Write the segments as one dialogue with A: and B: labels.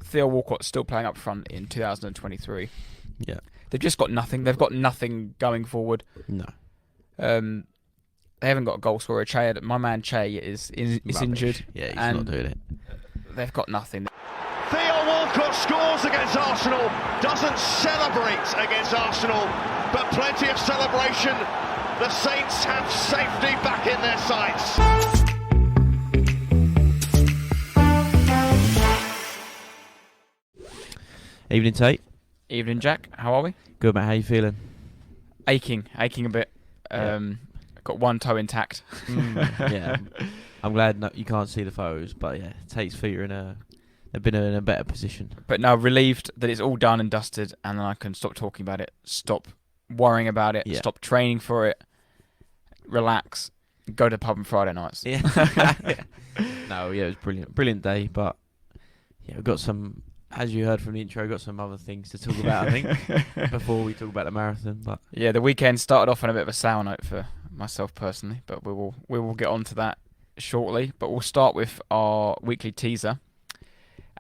A: Theo Walcott's still playing up front in 2023.
B: Yeah.
A: They've just got nothing. They've got nothing going forward.
B: No.
A: They haven't got a goal scorer. My man Che is injured.
B: Yeah, he's not doing it.
A: They've got nothing.
C: Theo Walcott scores against Arsenal, doesn't celebrate against Arsenal, but plenty of celebration. The Saints have safety back in their sights.
B: Evening, Tate.
A: Evening, Jack. How are we?
B: Good, mate. How you feeling?
A: Aching a bit. Got one toe intact.
B: Yeah. I'm glad you can't see the photos, but yeah, Tate's feet are they've been in a better position.
A: But now relieved that it's all done and dusted, and then I can stop talking about it, stop worrying about it, stop training for it, relax, go to the pub on Friday nights.
B: Yeah. No, yeah, it was brilliant day, but yeah, we've got some, as you heard from the intro, got some other things to talk about, I think, before we talk about the marathon. But
A: yeah, the weekend started off on a bit of a sour note for myself personally, but we will get on to that shortly. But we'll start with our weekly teaser.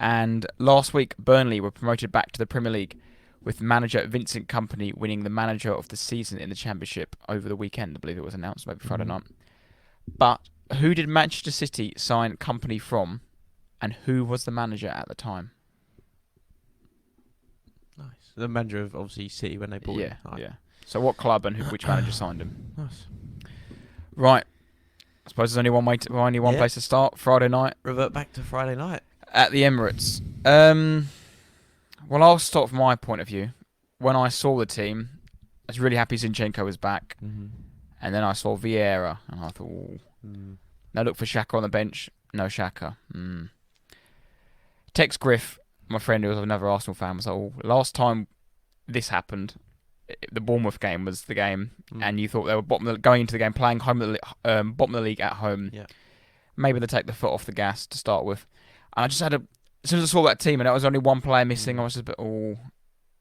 A: And last week, Burnley were promoted back to the Premier League, with manager Vincent Kompany winning the manager of the season in the Championship over the weekend. I believe it was announced, maybe Friday night. But who did Manchester City sign Kompany from, and who was the manager at the time?
B: nice. The manager of, obviously, City when they bought him.
A: Yeah. So what club and which manager signed him?
B: Nice.
A: Right. I suppose there's only one place to start. Friday night.
B: Revert back to Friday night.
A: At the Emirates. Well, I'll start from my point of view. When I saw the team, I was really happy Zinchenko was back.
B: Mm-hmm.
A: And then I saw Vieira, and I thought, no look for Xhaka on the bench. No Xhaka. Tex Griff, my friend who was another Arsenal fan, was like, last time this happened, the Bournemouth game was the game, and you thought they were going into the game, playing bottom of the league at home. Yeah. Maybe they take the foot off the gas to start with. And I just had as soon as I saw that team and there was only one player missing, I was just a bit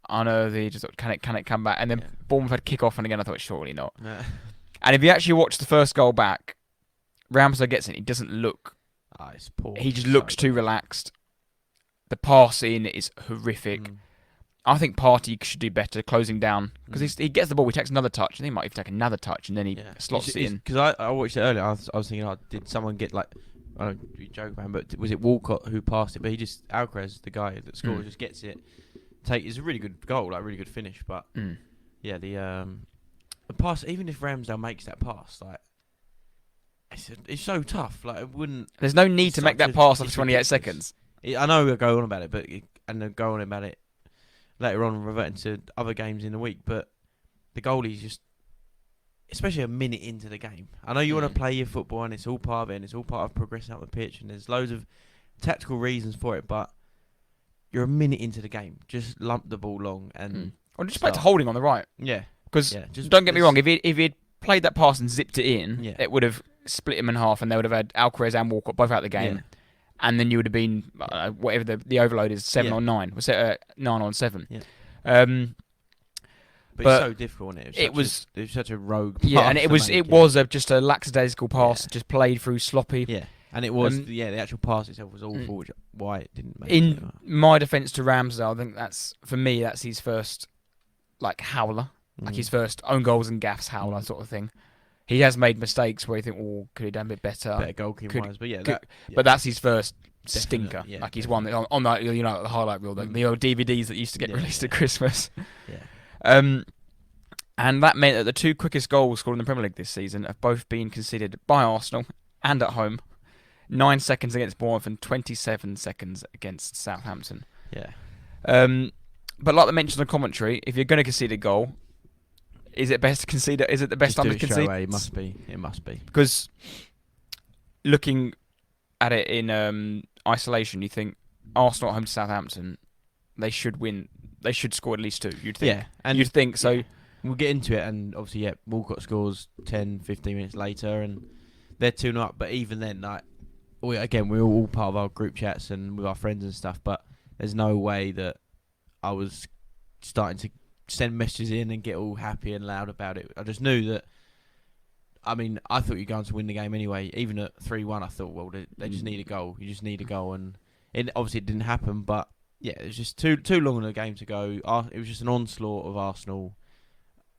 A: unearthly. Just thought, can it come back? And then Bournemouth had kick off, and again I thought surely not. Yeah. And if you actually watch the first goal back, Ramsey gets it. He doesn't look.
B: It's poor.
A: He just looks too relaxed. The passing is horrific. I think Partey should do better closing down, because he gets the ball, he takes another touch, and he might even take another touch, and then he slots it in.
B: Because I watched it earlier, I was thinking, did someone get like, I don't be joking, man, but was it Walcott who passed it? But Alcaraz, the guy that scored, just gets it. It's a really good goal, like really good finish. But yeah, the pass, even if Ramsdale makes that pass, like it's so tough. Like it wouldn't.
A: There's no need to make that pass after 28 seconds.
B: I know we'll go on about it, and they'll go on about it later on, reverting to other games in the week. But the goalie's just, especially a minute into the game. I know you want to play your football, and it's all part of it, and it's all part of progressing up the pitch, and there's loads of tactical reasons for it, but you're a minute into the game. Just lump the ball long and...
A: Or just back to holding on the right.
B: Yeah.
A: Because, don't get me wrong, if he'd played that pass and zipped it in, it would have split him in half, and they would have had Alcaraz and Walcott both out of the game. Yeah. And then you would have been, whatever the overload is, 7 on 9. Was it 9 on 7? Yeah.
B: But it's so difficult, wasn't it? It was such a rogue pass.
A: Yeah, and it was just a lackadaisical pass, just played through sloppy.
B: Yeah, and it was the actual pass itself was awful, which why it didn't make
A: In my defence to Ramsdale, I think that's his first howler, like his first own goals and gaffes howler sort of thing. He has made mistakes where you think, could he have done a bit better
B: goalkeeping wise,
A: but that's his first stinker.
B: Yeah,
A: he's one that on that the highlight reel, the old DVDs that used to get released at Christmas. Yeah. And that meant that the two quickest goals scored in the Premier League this season have both been conceded by Arsenal and at home. 9 seconds against Bournemouth and 27 seconds against Southampton.
B: Yeah.
A: But like I mentioned in the commentary, if you're going to concede a goal, is it best to concede it? Is it the best time to concede?
B: It must be. It must be.
A: Because looking at it in isolation, you think Arsenal at home to Southampton, they should win. They should score at least 2. You'd think.
B: Yeah. And
A: you'd think so.
B: Yeah. We'll get into it, and obviously, Walcott scores 10, 15 minutes later, and they're 2-0 up. But even then, we're all part of our group chats and with our friends and stuff, but there's no way that I was starting to send messages in and get all happy and loud about it. I just knew that, I thought you're going to win the game anyway. Even at 3-1, I thought, they just need a goal. You just need a goal. And obviously it didn't happen, but Yeah, it was just too long in the game to go. It was just an onslaught of Arsenal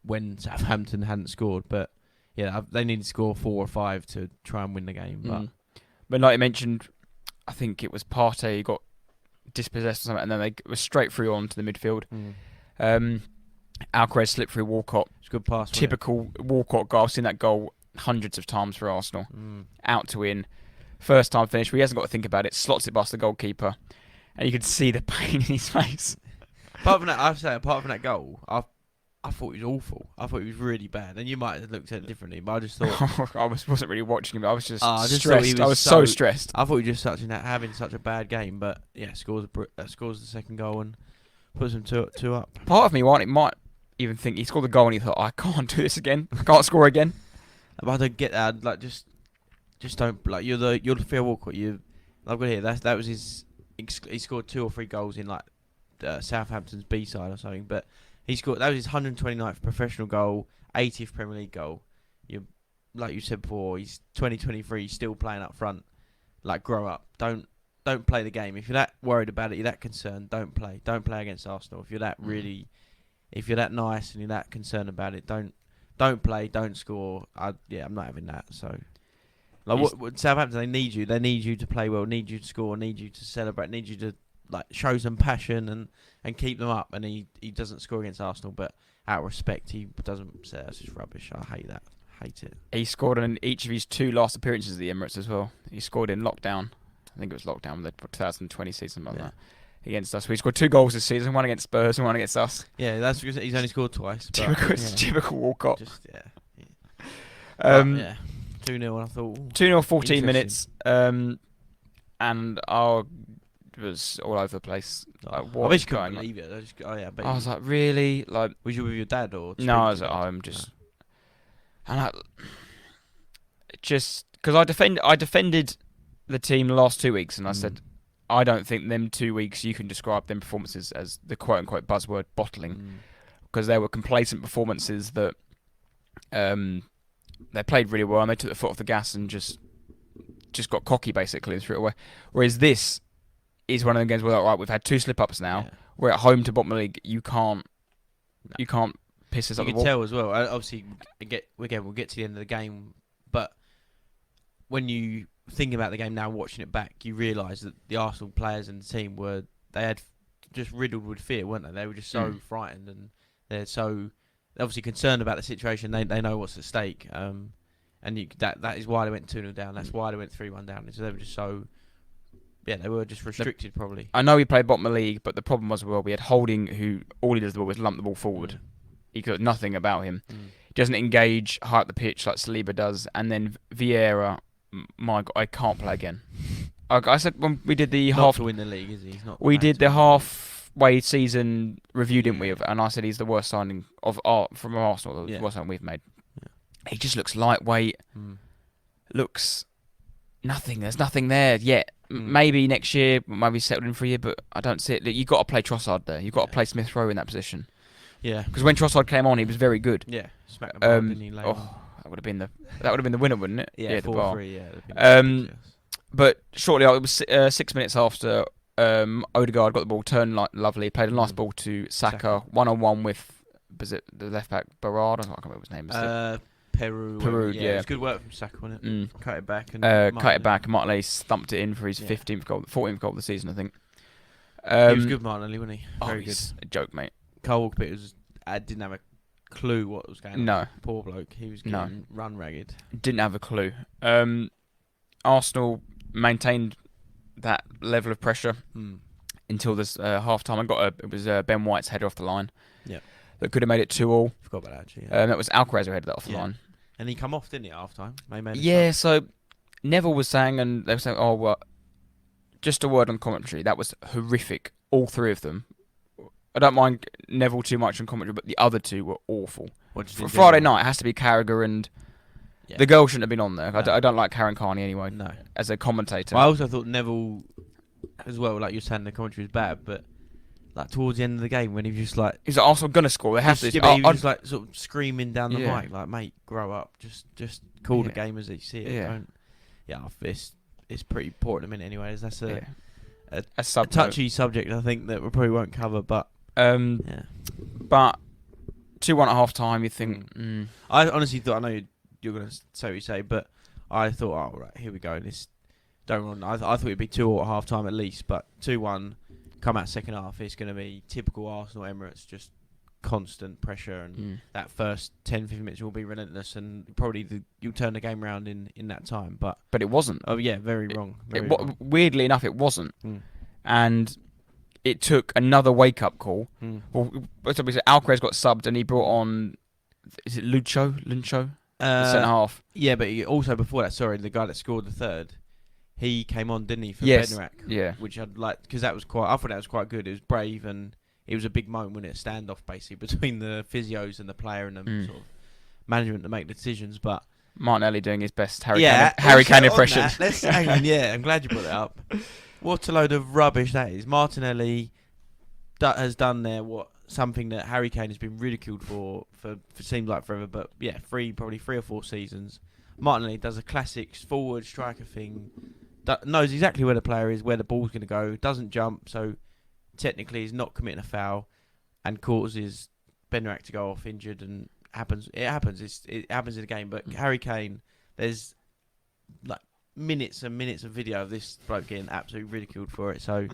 B: when Southampton hadn't scored. But yeah, they needed to score 4 or 5 to try and win the game.
A: But like you mentioned, I think it was Partey got dispossessed or something, and then they were straight through onto the midfield. Alcaraz slipped through Walcott.
B: It's a good pass.
A: Typical Walcott goal. I've seen that goal hundreds of times for Arsenal. Out to in. First time finish, where he hasn't got to think about it. Slots it past the goalkeeper. And you could see the pain in his face.
B: Apart from that goal, I thought he was awful. I thought he was really bad. And you might have looked at it differently, but I just thought...
A: I wasn't really watching him, but I was just
B: stressed.
A: I was so stressed.
B: I thought he was just having such a bad game, but yeah, scores the second goal and puts him 2 up.
A: Part of me might even think he scored the goal and he thought, I can't do this again. I can't score again.
B: But I don't get that. Like, just don't... Like, you're the Phil Walcott. I've got here, that was his... He scored 2 or 3 goals in like Southampton's B-side or something, but that was his 129th professional goal, 80th Premier League goal. Like you said before, he's 2023, he's still playing up front. Like, grow up. Don't play the game. If you're that worried about it, you're that concerned, don't play. Don't play against Arsenal. If you're that if you're that nice and you're that concerned about it, don't play, don't score. I'm not having that. So. Like what Southampton, they need you. They need you to play well. Need you to score. Need you to celebrate. Need you to like show some passion and keep them up. And he doesn't score against Arsenal, but out of respect, he doesn't say that's just rubbish. I hate that. Hate it.
A: He scored in each of his 2 last appearances at the Emirates as well. He scored in lockdown. I think it was lockdown, the 2020 season, like that, against us. So he scored 2 goals this season. One against Spurs and one against us.
B: Yeah, that's because he's only scored twice.
A: Typical Walcott.
B: Just 2-0, I thought.
A: 2-0, 14 minutes, and I was all over the place. Like, what was going on? I was like, really? Like,
B: was you with your dad or?
A: No, I was at home, just, and just because I defended the team the last 2 weeks, and I said, I don't think them 2 weeks you can describe them performances as the quote unquote buzzword bottling, because there were complacent performances that, they played really well and they took the foot off the gas and just got cocky basically and threw it away. Whereas this is one of the games where, right, we've had 2 slip-ups now. Yeah. We're at home to bottom of the league. You can't piss us up the wall.
B: You can tell as well. Obviously, we'll get to the end of the game. But when you think about the game now, watching it back, you realise that the Arsenal players and the team they had just riddled with fear, weren't they? They were just so frightened and they're so... obviously concerned about the situation. They know what's at stake, and that is why they went 2-0 down. That's why they went 3-1 down. So they were just so, they were just restricted probably.
A: I know we played bottom of the league, but the problem was, we had Holding, who all he does was lump the ball forward. He got nothing about him. He doesn't engage high up the pitch like Saliba does. And then Vieira, my God, I can't play again. I said when we did the
B: not to win the league, is he? He's not.
A: We did the halfway season review, didn't we? And I said he's the worst signing from Arsenal, the worst signing we've made. He just looks lightweight. Looks nothing. There's nothing there yet. Maybe next year, maybe settled in for a year, but I don't see it. You've got to play Trossard there. You've got to play Smith Rowe in that position.
B: Yeah.
A: Because when Trossard came on, he was very good.
B: Yeah. Smack the ball, didn't he,
A: that would have been the winner, wouldn't it?
B: Yeah,
A: the bar.
B: 4-3,
A: But shortly, it was 6 minutes after Odegaard got the ball, turned lovely, played a nice ball to Saka, 1-on-1 with, was it the left back Berard? I can't remember his name.
B: Peru,
A: yeah.
B: It was good work from Saka, wasn't it? Cut it back and
A: Martinelli thumped it in for his 14th goal of the season, I think.
B: He was good, Martinelli, wasn't he? Very good.
A: A joke, mate.
B: Cole Walker didn't have a clue what was going on.
A: No.
B: Poor bloke. He was getting run ragged.
A: Didn't have a clue. Arsenal maintained that level of pressure until this half time. It was Ben White's header off the line. Yeah. That could have made it 2-2.
B: Forgot about that, actually. Yeah.
A: That was Alcaraz who headed that off the line.
B: And he come off, didn't he, at half time?
A: So Neville was saying, and they were saying, just a word on commentary. That was horrific. All 3 of them. I don't mind Neville too much on commentary, but the other 2 were awful. For Friday night, it has to be Carragher and... Yeah. The girl shouldn't have been on there. No. I don't like Karen Carney anyway.
B: No.
A: As a commentator.
B: Well, I also thought Neville, as well, like you're saying, the commentary was bad, but like towards the end of the game when he was just like...
A: He's like, Arsenal going to score. They have to.
B: Yeah, but he was just like sort of screaming down the mic, like, mate, grow up. Just call the game as you see it.
A: Yeah.
B: It's pretty poor at the minute anyways. That's a touchy subject, I think, that we probably won't cover. But
A: but 2-1 at half time. You think?
B: I honestly thought, I know you're going to say what you say, but I thought, oh right, here we go. I thought it'd be 2-2 at half time at least, but 2-1. Come out second half, it's going to be typical Arsenal Emirates, just constant pressure, and that first 10-15 minutes will be relentless, and probably you'll turn the game around in that time. But
A: it wasn't.
B: Oh yeah, very wrong.
A: Weirdly enough, it wasn't, and it took another wake-up call. Well, Alcaraz got subbed, and he brought on, is it Lucho, the centre half?
B: Yeah, but also before that, the guy that scored the third. He came on, didn't he, for Bednarak?
A: Yeah.
B: Which I'd like, because I thought that was quite good. It was brave, and it was a big moment, wasn't it? A standoff, basically, between the physios and the player and the sort of management to make the decisions. But
A: Martinelli doing his best Harry Kane impression.
B: Let's hang on, yeah, I'm glad you brought it up. What a load of rubbish that is. Martinelli has done there something that Harry Kane has been ridiculed for seems like forever, but yeah, probably 3 or 4 seasons. Martinelli does a classic forward striker thing. Knows exactly where the player is, where the ball's going to go, doesn't jump, so technically he's not committing a foul, and causes Bednarak to go off injured, and it happens in the game. But Harry Kane, there's like minutes and minutes of video of this bloke getting absolutely ridiculed for it. So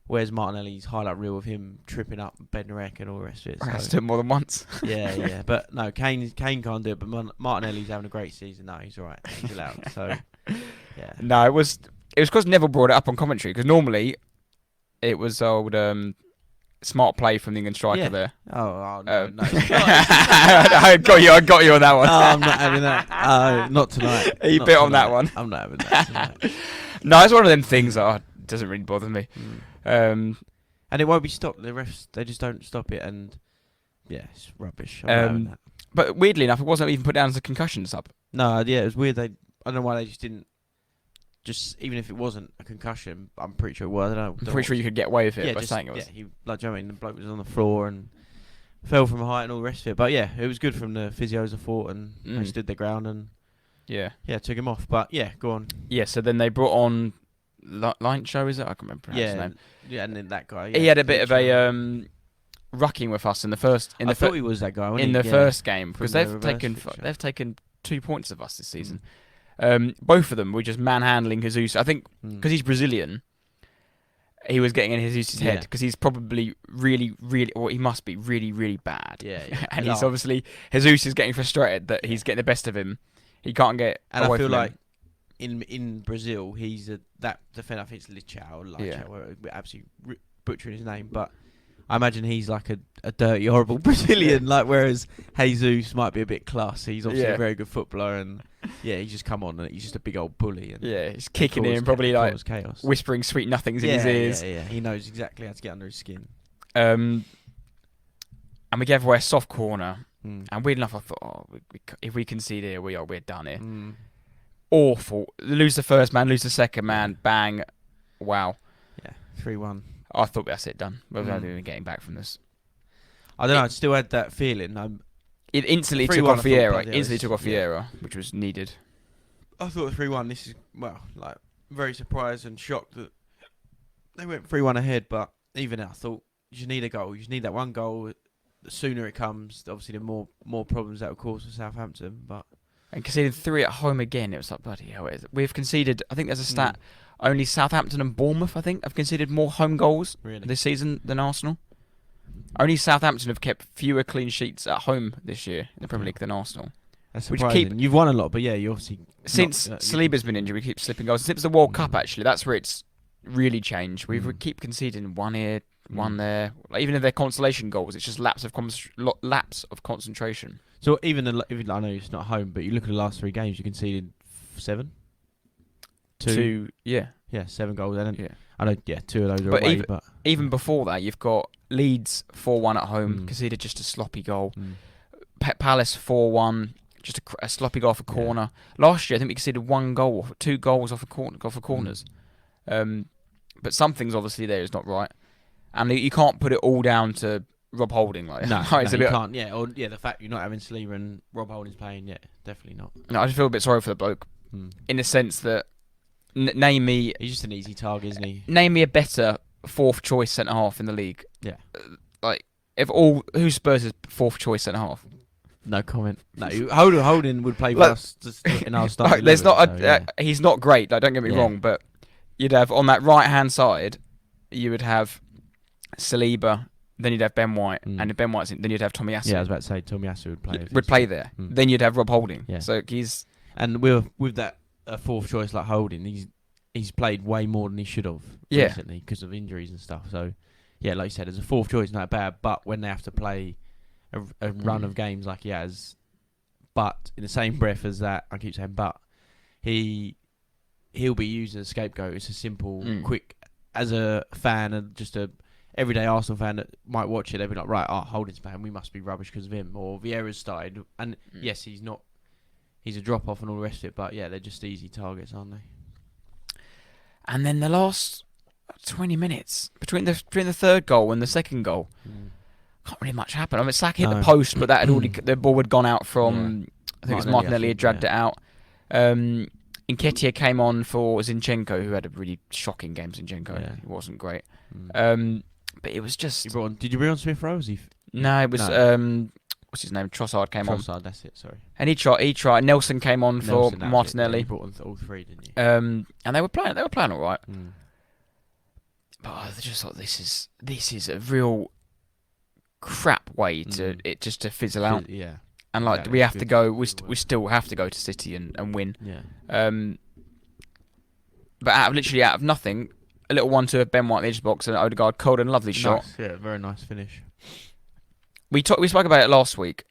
B: where's Martinelli's highlight reel of him tripping up Bednarak and all the rest of it?
A: Has to do it more than once.
B: Yeah. But no, Kane can't do it, but Martinelli's having a great season. No, he's all right. He's allowed. So yeah.
A: No, it was because Neville brought it up on commentary, because normally it was old smart play from the England striker there.
B: Oh no.
A: I got you on that one.
B: No, I'm not having that. Not tonight.
A: He bit on that one.
B: I'm not having that tonight.
A: No, it's one of them things that doesn't really bother me.
B: And it won't be stopped. The refs, they just don't stop it, and yeah, it's rubbish.
A: But weirdly enough, it wasn't even put down as a concussion sub.
B: No, yeah, it was weird. I don't know why they just didn't. Even if it wasn't a concussion, I'm pretty sure it was. I don't know.
A: I'm pretty sure you could get away with it by saying it was.
B: Yeah, do you know what I mean? The bloke was on the floor and fell from height and all the rest of it. But yeah, it was good from the physios, I thought, and they stood their ground and took him off. But yeah, go on.
A: Yeah, so then they brought on Show, is it? I can't remember his name.
B: Yeah, and then that guy.
A: He had a bit of a rucking with us in the first.
B: I thought he was that guy
A: in the first game, because they've taken 2 points of us this season. Both of them were just manhandling Jesus. I think because he's Brazilian, he was getting in Jesus' head, because he's probably really, he must be really, really bad.
B: Yeah.
A: And he's obviously, Jesus is getting frustrated that he's getting the best of him. He can't get
B: and
A: away
B: I feel
A: from
B: like
A: him.
B: in Brazil, he's that defender. I think it's Lichao. We're absolutely butchering his name, but I imagine he's like a dirty, horrible Brazilian. Whereas Jesus might be a bit classy. He's obviously a very good footballer, and he's just come on and he's just a big old bully. And
A: he's kicking him, probably
B: chaos.
A: Whispering sweet nothings in his ears.
B: Yeah, he knows exactly how to get under his skin.
A: And we gave away a soft corner, and weird enough, I thought, if we concede here, we're done here. Awful. Lose the first man, lose the second man, bang, wow.
B: Yeah, 3-1.
A: I thought that's it, done. We're not even getting back from this.
B: I don't know. I still had that feeling.
A: It instantly took off Vieira, which was needed.
B: I thought 3-1. This is very surprised and shocked that they went 3-1 ahead. But even I thought you need a goal. You just need that one goal. The sooner it comes, obviously, the more problems that will cause for Southampton.
A: And conceding 3 at home again, it was like, bloody hell. We've conceded, I think there's a stat, only Southampton and Bournemouth, I think, have conceded more home goals this season than Arsenal. Only Southampton have kept fewer clean sheets at home this year in the Premier League than Arsenal.
B: That's surprising. You've won a lot, but you obviously...
A: Since Saliba's been injured, we keep slipping goals. Since the World Cup, actually, that's where it's really changed. We keep conceding one here, one there. Even if they're consolation goals, it's just lapse of concentration. So
B: even I know it's not home, but you look at the last 3 games, you conceded 7?
A: 2, yeah,
B: 7 goals. I know, 2 of those are away.
A: Even before that, you've got Leeds 4-1 at home, conceded just a sloppy goal. Palace 4-1, just a sloppy goal off a corner. Last year, I think we conceded 2 goals off of corners. But something's obviously there is not right, and you can't put it all down to Rob Holding.
B: You can't. The fact you're not having Saliba and Rob Holding's playing, definitely not.
A: No, I just feel a bit sorry for the bloke, in the sense that name me.
B: He's just an easy target, isn't he?
A: Name me a better fourth choice centre half in the league.
B: Yeah.
A: Like who's Spurs' fourth choice centre half?
B: No comment. No, Holding would play for us in our start.
A: There's not. He's not great. Like, don't get me wrong, but you'd have on that right hand side, you would have Saliba. Then you'd have Ben White, and if Ben White's in, then you'd have Tomiyasu.
B: Yeah, I was about to say Tomiyasu
A: would play there. Then you'd have Rob Holding.
B: Yeah.
A: So he's
B: with that fourth choice like Holding, he's played way more than he should have recently because of injuries and stuff. So yeah, like you said, as a fourth choice, not bad. But when they have to play a run of games like he has, but in the same breath as that, I keep saying, but he'll be used as a scapegoat. It's a simple, quick, as a fan and just a everyday Arsenal fan that might watch it, they'll be like, right, Holding's banned, we must be rubbish because of him. Or Vieira's started, and yes, he's a drop off and all the rest of it, but yeah, they're just easy targets, aren't they?
A: And then the last 20 minutes between the third goal and the second goal, can't really much happen. I mean, Saka hit the post, but that had already the ball had gone out from I think it was Martinelli had dragged it out. Nketiah came on for Zinchenko, who had a really shocking game. Zinchenko, he wasn't great. But it was just.
B: Did you bring on Smith Rowe?
A: No, it was what's his name? Trossard came on.
B: Trossard, that's it. Sorry.
A: And he tried. Nelson came on for Martinelli.
B: You brought on all three, didn't you?
A: And they were playing. They were playing all right. But I just thought this is a real crap way to fizzle out.
B: Yeah.
A: And like we have to go. We still have to go to City and win.
B: Yeah.
A: But out of nothing, a little 1-2 of Ben White in the edge box and Odegaard cold and lovely shot.
B: Yeah, very nice finish.
A: We spoke about it last week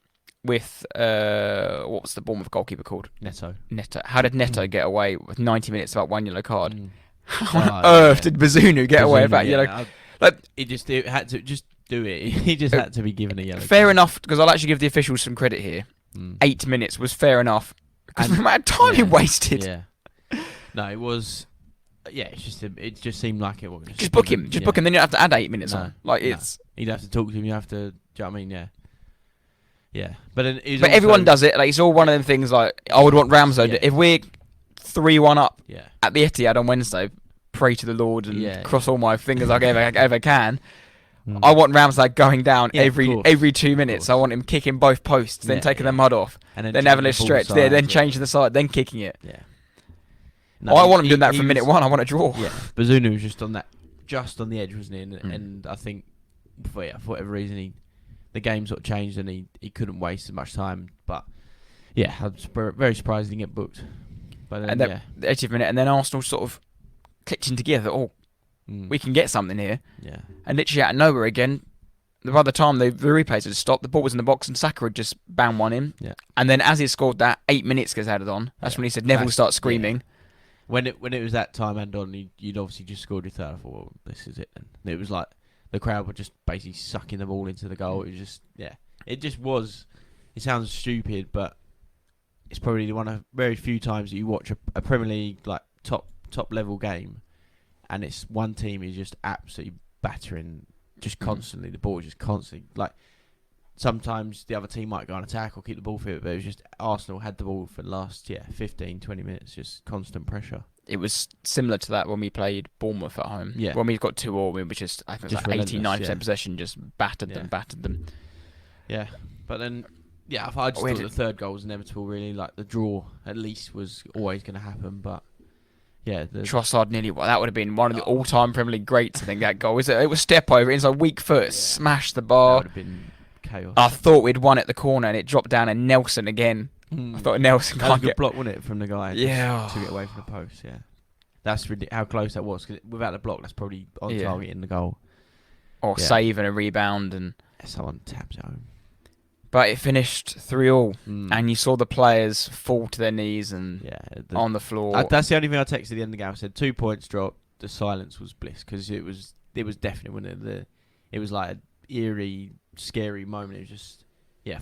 A: with what's the Bournemouth goalkeeper called?
B: Neto.
A: How did Neto get away with 90 minutes without one yellow card? How on earth did Bazunu get away with that yellow?
B: He just had to just do it. He just had to be given a yellow card.
A: Fair enough, because I'll actually give the officials some credit here. 8 minutes was fair enough because the amount of time he wasted.
B: Yeah. No, it was. Yeah, it just seemed like it was.
A: Just book him. Just book him. Then you don't have to add 8 minutes on. It's.
B: You'd have to talk to him. You have to. Do you know what I mean? Yeah. Yeah, but
A: everyone does it. Like, it's all one of them things. Like, I would want Ramsdale. If we're 3-1 up at the Etihad on Wednesday, pray to the Lord and cross all my fingers like ever can. I want Ramsdale going down every 2 minutes. I want him kicking both posts, then taking the mud off, and then having a stretch there, then changing the side, then kicking it.
B: Yeah.
A: No, I want him doing that from minute one. I want a draw.
B: Yeah, Bazunu was just on the edge, wasn't he? And I think for whatever reason the game sort of changed and he couldn't waste as much time. But yeah, I was very surprised he didn't get booked. But then,
A: the 80th minute, and then Arsenal sort of clicked in together. We can get something here.
B: Yeah. And
A: literally out of nowhere again, by the time the replays had stopped, the ball was in the box and Saka had just banged one in.
B: Yeah.
A: And then as he scored that, 8 minutes gets added on. That's when he said Neville starts screaming.
B: Yeah. When it was that time and on, you'd obviously just scored your third. I thought, well, this is it. And it was like the crowd were just basically sucking the ball into the goal. It was just, it just was. It sounds stupid, but it's probably one of very few times that you watch a Premier League like top level game, and it's one team is just absolutely battering, just constantly. The ball is just constantly like. Sometimes the other team might go on attack or keep the ball fit, but it was just Arsenal had the ball for the last 15, 20 minutes, just constant pressure.
A: It was similar to that when we played Bournemouth at home.
B: Yeah.
A: When we got 2-2, we were just, I think it was like 89% possession, just battered them.
B: Yeah, but then, I just thought the third goal was inevitable, really. Like, the draw, at least, was always going to happen, but,
A: Trossard nearly, that would have been one of the all-time Premier League greats, I think, that goal. It was step over, inside weak foot, smashed the bar.
B: That would have been chaos.
A: I thought we'd won at the corner, and it dropped down, and Nelson again. I thought Nelson
B: can't get... block, wasn't it, from the guy?
A: Yeah.
B: To get away from the post, That's how close that was, because without the block, that's probably on target in the goal.
A: Or save and a rebound, and...
B: Someone taps it home.
A: But it finished 3-3, and you saw the players fall to their knees and on the floor.
B: That's the only thing I texted at the end of the game. I said 2 points dropped. The silence was bliss, because it was definitely, wasn't it? It was like an eerie, scary moment. It was just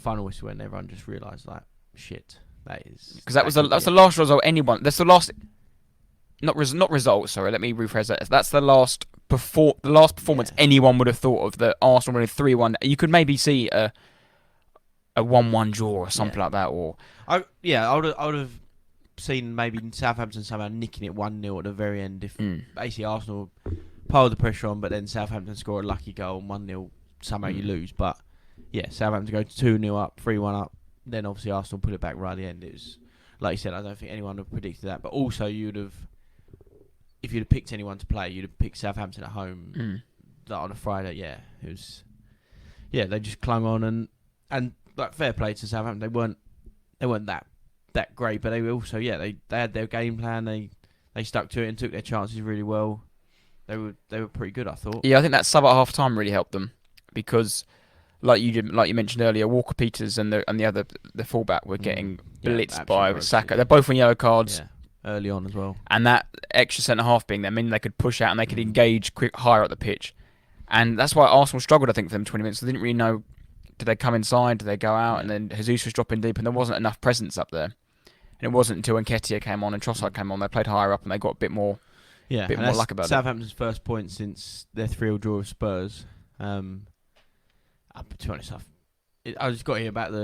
B: final whistle, and everyone just realised like shit. That is
A: because that's the last result anyone. That's the last. Not result. Sorry, let me rephrase that. That's the last performance anyone would have thought of. The Arsenal winning 3-1. You could maybe see a 1-1 draw or something like that. Or
B: I would have seen maybe Southampton somehow nicking it 1-0 at the very end. If basically Arsenal piled the pressure on, but then Southampton score a lucky goal and 1-0, somehow you lose. But yeah, Southampton go 2-0 up, 3-1 up. Then obviously Arsenal put it back right at the end. It was, like you said, I don't think anyone would have predicted that. But also if you'd have picked anyone to play, you'd have picked Southampton at home on a Friday. Yeah, it was. Yeah, they just clung on and like fair play to Southampton. They weren't that great, but they were also they had their game plan. They stuck to it and took their chances really well. They were pretty good, I thought.
A: Yeah, I think that sub at half time really helped them because, like you mentioned earlier, Walker Peters and the fullback were getting blitzed by Saka. They're both on yellow cards.
B: Yeah, early on as well.
A: And that extra centre half being there, meaning they could push out and they could engage higher up the pitch. And that's why Arsenal struggled, I think, for them 20 minutes. They didn't really know, did they come inside, did they go out? And then Jesus was dropping deep and there wasn't enough presence up there. And it wasn't until Nketiah came on and Trossard came on, they played higher up and they got a bit more luck about it.
B: Southampton's first point since their 3-0 draw with Spurs. To be honest, I just got to hear about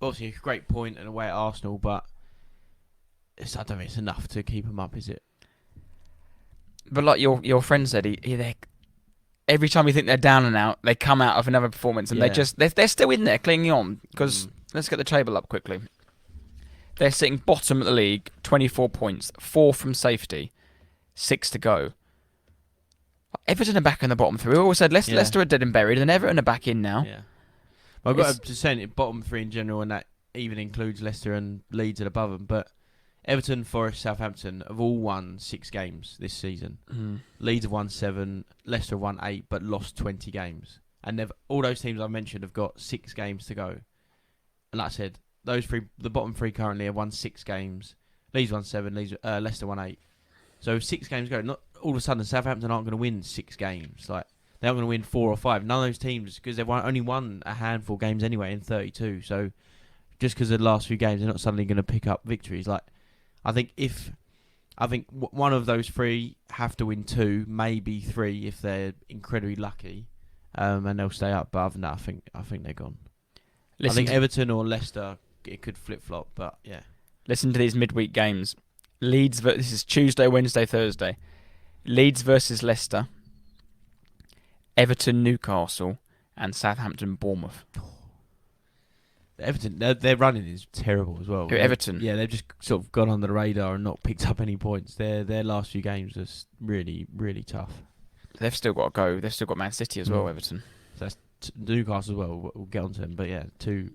B: obviously a great point and away at Arsenal, but I don't think it's enough to keep them up, is it?
A: But like your friend said, every time you think they're down and out, they come out of another performance and they're still in there clinging on. Because let's get the table up quickly. They're sitting bottom of the league, 24 points, 4 from safety, 6 to go. Everton are back in the bottom 3. We always said Leicester are dead and buried, and Everton are back in now.
B: Yeah. Well, I've got to say bottom 3 in general, and that even includes Leicester and Leeds at above them. But Everton, Forest, Southampton have all won 6 games this season. Leeds have won 7, Leicester have won 8, but lost 20 games. And all those teams I mentioned have got 6 games to go. And like I said, those 3, the bottom 3 currently have won 6 games. Leeds won 7, Leicester won 8. So 6 games go. Not all of a sudden Southampton aren't going to win 6 games. Like they aren't going to win 4 or 5. None of those teams, because they've only won a handful of games anyway in 32. So just because of the last few games, they're not suddenly going to pick up victories. Like I think one of those 3 have to win 2, maybe 3 if they're incredibly lucky, and they'll stay up. But other than that, I think they're gone. I think Everton or Leicester, it could flip flop. But yeah,
A: listen to these midweek games. This is Tuesday, Wednesday, Thursday. Leeds versus Leicester, Everton, Newcastle, and Southampton, Bournemouth.
B: Everton, their running is terrible as well.
A: Everton?
B: Yeah, they've just sort of gone under the radar and not picked up any points. Their last few games are really, really tough.
A: They've still got to go. They've still got Man City as well, Everton.
B: So that's Newcastle as well. We'll get on to them. But yeah, 2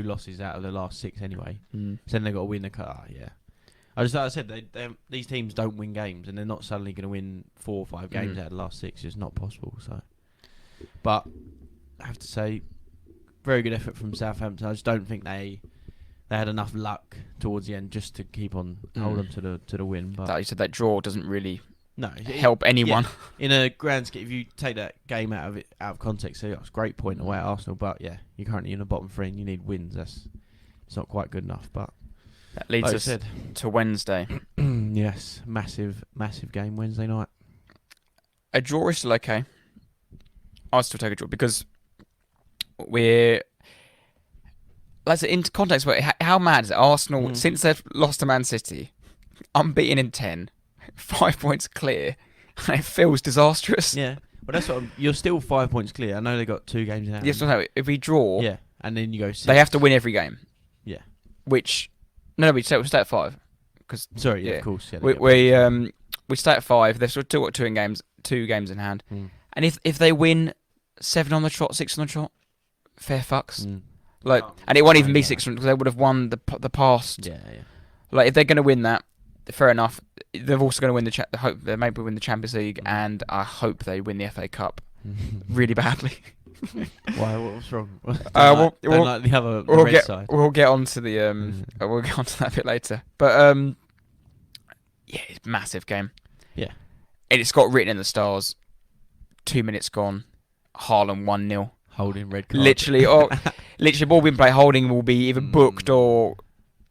B: losses out of the last 6 anyway. So then they've got to win the car. Yeah. Like I said, these teams don't win games, and they're not suddenly going to win 4 or 5 games out of the last 6. It's not possible. So, but I have to say, very good effort from Southampton. I just don't think they had enough luck towards the end just to keep on hold them to the win. But
A: like you said, that draw doesn't really help anyone.
B: Yeah, in a grand scheme, if you take that game out of context, so it's a great point away at Arsenal. But yeah, you're currently in the bottom 3 and you need wins. It's not quite good enough, but.
A: That leads us to Wednesday.
B: Yes, massive game Wednesday night.
A: A draw is still okay. I'd still take a draw because we're... Let's say, into context, how mad is it? Arsenal, since they've lost to Man City, unbeaten in 10, 5 points clear, and it feels disastrous.
B: Yeah, but that's what you're still 5 points clear. I know they got 2 games in hand.
A: Yes, so if we draw...
B: Yeah, and then you go 6.
A: They have to win every game.
B: Yeah.
A: Which... No, we stay at 5.
B: Sorry, of course. Yeah,
A: we stay at 5. They've still got 2 games in hand. And if they win 7 on the trot, 6 on the trot, fair fucks. And it won't even be 6 because they would have won the past.
B: Yeah.
A: Like if they're going to win that, fair enough. They're also going to win they maybe win the Champions League, and I hope they win the FA Cup really badly.
B: Why? What's wrong?
A: We'll get onto we'll get onto that a bit later. But yeah, it's a massive game.
B: Yeah,
A: and it's got written in the stars. 2 minutes gone. Haaland 1-0.
B: Holding red card.
A: Literally, ball being played. Holding will be either booked or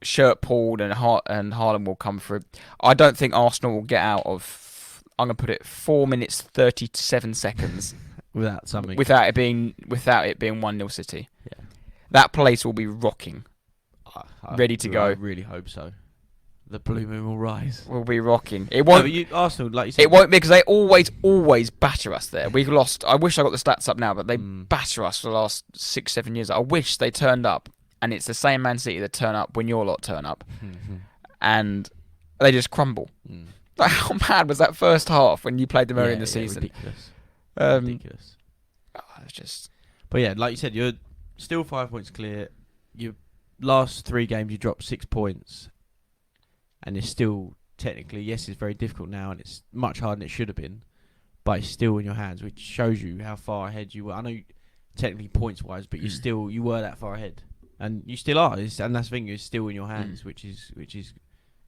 A: shirt pulled, and Haaland will come through. I don't think Arsenal will get out of. I'm gonna put it 4 minutes 37 seconds.
B: Without it being
A: 1-0 City.
B: Yeah.
A: That place will be rocking. Ready to go.
B: I really hope so. The blue moon will rise.
A: We'll be rocking. It
B: No,
A: won't.
B: but Arsenal, like you said,
A: It won't be because they always batter us there. We've lost. I wish I got the stats up now, but they batter us for the last 6-7 years. I wish they turned up, and it's the same Man City that turn up when your lot turn up, and they just crumble. Like, how mad was that first half when you played them early in the season?
B: Ridiculous. Ridiculous.
A: It's just.
B: But yeah, like you said, you're still 5 points clear. Your last 3 games, you dropped 6 points, and it's still technically, yes, it's very difficult now, and it's much harder than it should have been, but it's still in your hands, which shows you how far ahead you were. I know technically points wise, but you were that far ahead, and you still are. And that's the thing, it's still in your hands, which is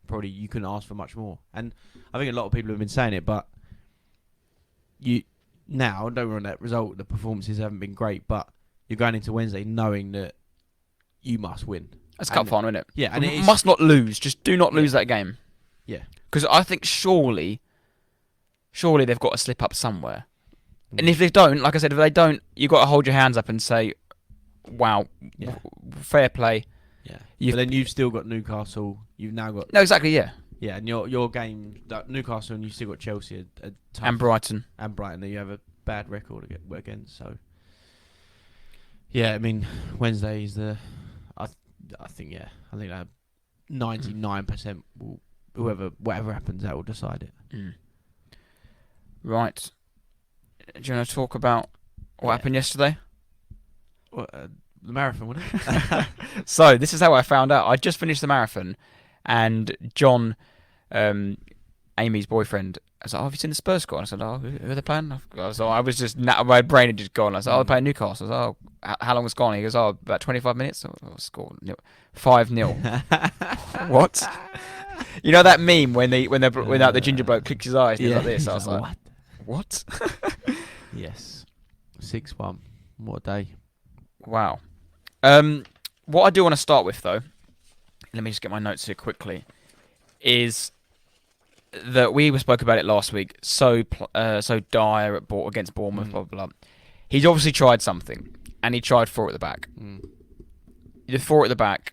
B: probably, you couldn't ask for much more. And I think a lot of people have been saying it, but you now don't run that result. The performances haven't been great, but you're going into Wednesday knowing that you must win.
A: It's cup final, isn't it?
B: Yeah, and it
A: must not lose. Just do not lose that game.
B: Yeah,
A: because I think surely they've got to slip up somewhere. And if they don't, like I said, if they don't, you've got to hold your hands up and say, "Wow, fair play."
B: Yeah, but then you've still got Newcastle. You've now got
A: exactly, yeah.
B: Yeah, and your game, Newcastle, and you've still got Chelsea are tough,
A: and Brighton
B: that you have a bad record against. So yeah, I mean Wednesday is I think that 99% will whatever happens, that will decide it.
A: Right. Do you want to talk about what happened yesterday?
B: What, the marathon, wasn't it?
A: So this is how I found out. I just finished the marathon, and John, Amy's boyfriend, I was like, "Oh, have you seen the Spurs score?" And I said, "Oh, who are they playing?" So I was just my brain had just gone. I said, "Oh, they're playing Newcastle." I was like, "Oh, how long was gone?" He goes, "Oh, about 25 minutes." Score 5-0. What? You know that meme when the ginger bloke clicks his eyes and he's like this? I was like, what?
B: Yes, 6-1. What a day!
A: Wow. What I do want to start with, though, let me just get my notes here quickly, is that we spoke about it last week. So Dyer against Bournemouth, blah, blah, blah. He's obviously tried something, and he tried 4 at the back. The 4 at the back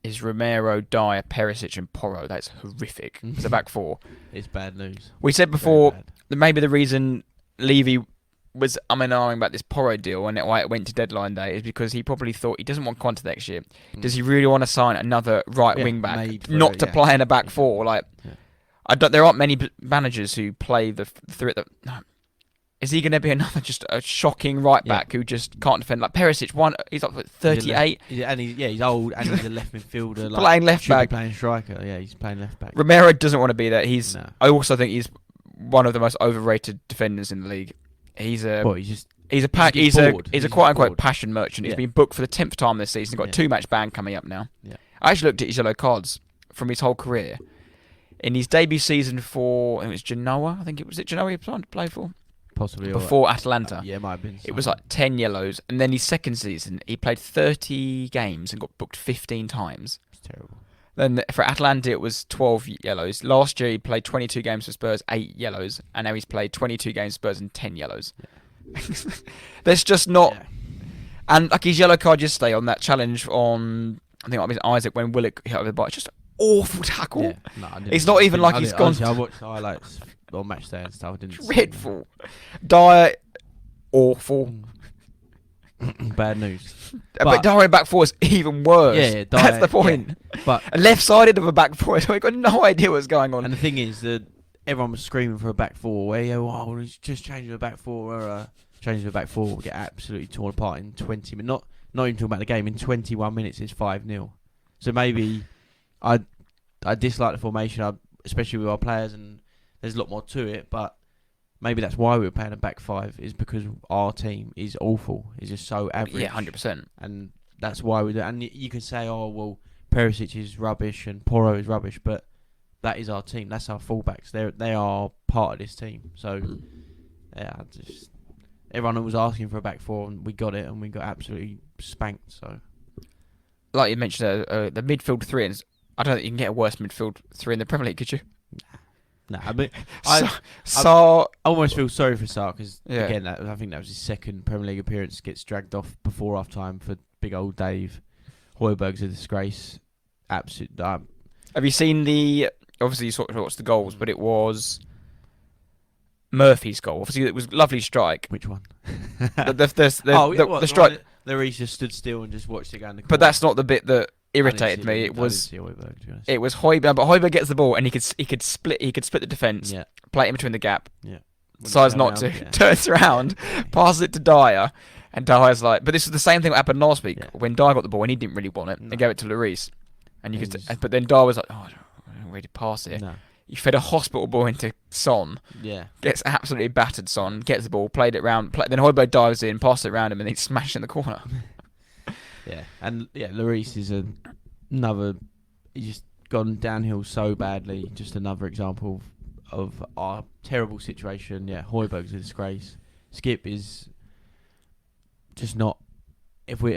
A: is Romero, Dyer, Perisic, and Porro. That's horrific. It's a back 4.
B: It's bad news.
A: We said before that maybe the reason Levy was umming about this Porro deal and why it went to deadline day is because he probably thought he doesn't want Conte next year. Does he really want to sign another right wing back, not to play in a back 4? Like, there aren't many managers who play the 3 at the. Is he going to be another just a shocking right back who just can't defend? Like Perisic, he's like 38.
B: He's old and he's a left midfielder. Like,
A: playing left back.
B: Playing striker. Yeah, he's playing left back.
A: Romero doesn't want to be there. I also think he's one of the most overrated defenders in the league. He's a quote unquote passion merchant. He's been booked for the 10th time this season. He's got a 2-match ban coming up now.
B: Yeah.
A: I actually looked at his yellow cards from his whole career. In his debut season for, it was Genoa. I think it was Genoa he played for.
B: Possibly
A: before Atalanta.
B: Yeah, it might have been.
A: It was like 10 yellows, and then his second season he played 30 games and got booked 15 times.
B: It's terrible.
A: Then for Atalanta it was 12 yellows. Last year he played 22 games for Spurs, 8 yellows, and now he's played 22 games for Spurs and 10 yellows. Yeah. There's just not. Yeah. And like his yellow card yesterday on that challenge on, I think it might be Isaac when Willock hit over the bar. It's just awful tackle. Yeah. No, it's not even like he's gone.
B: Honestly, I watched the highlights on match day and stuff. I didn't.
A: Dreadful. Dyer, awful.
B: Bad news.
A: But Dyer back 4 is even worse.
B: Yeah, Dyer,
A: that's the point.
B: Yeah. But
A: a left-sided of a back 4, so we got no idea what's going on.
B: And the thing is that everyone was screaming for a back 4. Where he's just changing to a back 4. Or changing to a back 4 will get absolutely torn apart in 20 minutes. Not even talking about the game. In 21 minutes, it's 5-0. So maybe I dislike the formation, especially with our players, and there's a lot more to it. But maybe that's why we were playing a back 5, is because our team is awful. It's just so average.
A: Yeah, 100%.
B: And that's why we do. And you can say, oh well, Perisic is rubbish and Porro is rubbish, but that is our team. That's our fullbacks. They are part of this team. So yeah, everyone was asking for a back 4, and we got it, and we got absolutely spanked. So,
A: like you mentioned, the midfield 3, I don't think you can get a worse midfield 3 in the Premier League, could you?
B: No, I mean,
A: I
B: almost feel sorry for Sarr because again, I think that was his second Premier League appearance. Gets dragged off before half time for big old Dave. Højbjerg's a disgrace. Absolute.
A: Have you seen the? Obviously, you sort of watched the goals, but it was Murphy's goal. Obviously, it was a lovely strike.
B: Which one?
A: The strike.
B: Lloris just stood still and just watched it go in the corner.
A: But that's not the bit that irritated me. It was Hoiberg, but Hoiberg gets the ball and he could split the defence, play it in between the gap.
B: Yeah.
A: Decides not to. Turns around, passes it to Dyer, and Dyer's like. But this was the same thing that happened last week when Dyer got the ball and he didn't really want it and gave it to Lloris, and but then Dyer was like, "Oh, I don't know where to pass it."
B: No.
A: He fed a hospital ball into Son.
B: Yeah. Gets
A: absolutely battered. Son gets the ball, played it round. Then Hoiberg dives in, passes it around him, and he smashed it in the corner.
B: Lloris is another. He's just gone downhill so badly. Just another example of our terrible situation. Yeah, Hoiberg's a disgrace. Skip is just not. If we